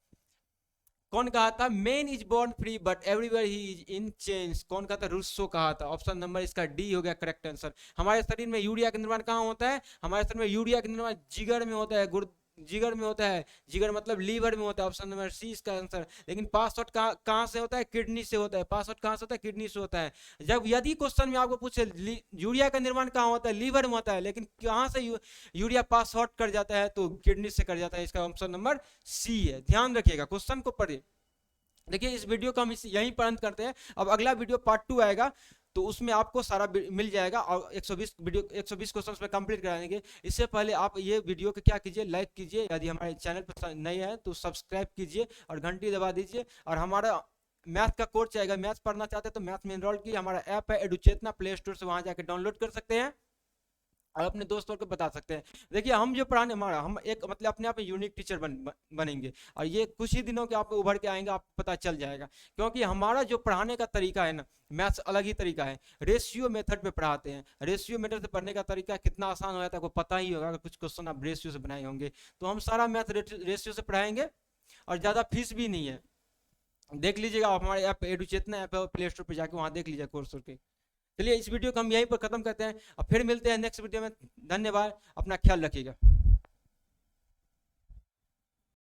कौन कहा था, man is born free but everywhere he is in change. कौन कहा था, रूसो कहा था। ऑप्शन नंबर इसका डी हो गया करेक्ट आंसर। हमारे शरीर में यूरिया का निर्माण कहाँ होता है, हमारे शरीर में यूरिया का निर्माण जिगर में होता है, जिगर में होता है। जिगर मतलब लीवर में होता है, ऑप्शन नंबर सी इसका आंसर। लेकिन पासवर्ड कहाँ से होता है, किडनी से होता है। पासवर्ड कहाँ से होता है, किडनी से होता है। जब यदि क्वेश्चन में आपको पूछे यूरिया का निर्माण कहाँ होता है, लीवर में होता है, लेकिन कहाँ से यूरिया पासवर्ड कर जाता है, तो किडनी से कर जाता है। इसका ऑप्शन नंबर सी है। ध्यान रखिएगा, क्वेश्चन को पढ़िए। देखिए इस वीडियो को हम यहीं पर अंत करते हैं। अब अगला वीडियो पार्ट 2 आएगा, तो उसमें आपको सारा मिल जाएगा, और 120 क्वेश्चंस पे कंप्लीट कराएंगे। इससे पहले आप ये वीडियो को क्या कीजिए, लाइक कीजिए। यदि हमारे चैनल पर नए हैं तो सब्सक्राइब कीजिए और घंटी दबा दीजिए। और हमारा मैथ का कोर्स आएगा, मैथ पढ़ना चाहते हैं तो मैथ में एनरोल की हमारा ऐप है एडुचेतना, प्ले स्टोर से वहां जाकर डाउनलोड कर सकते हैं और अपने दोस्तों को बता सकते हैं। देखिए हम जो पढ़ाने, हमारा हम एक मतलब अपने आप में यूनिक टीचर बनेंगे, और ये कुछ ही दिनों के आप उभर के आएंगे, आपको पता चल जाएगा। क्योंकि हमारा जो पढ़ाने का तरीका है ना, मैथ्स अलग ही तरीका है। रेशियो मेथड पे पढ़ाते हैं। रेशियो मेथड से पढ़ने का तरीका कितना आसान हो जाता है आपको पता ही होगा, कुछ क्वेश्चन आप रेशियो से बनाए होंगे। तो हम सारा मैथ रेशियो से पढ़ाएंगे, और ज़्यादा फीस भी नहीं है। देख लीजिएगा, आप हमारे ऐप एडुचेतना ऐप है, प्ले स्टोर पर जाकर वहाँ देख लीजिए कोर्स के। चलिए इस वीडियो को हम यहीं पर खत्म करते हैं, और फिर मिलते हैं नेक्स्ट वीडियो में। धन्यवाद, अपना ख्याल रखिएगा।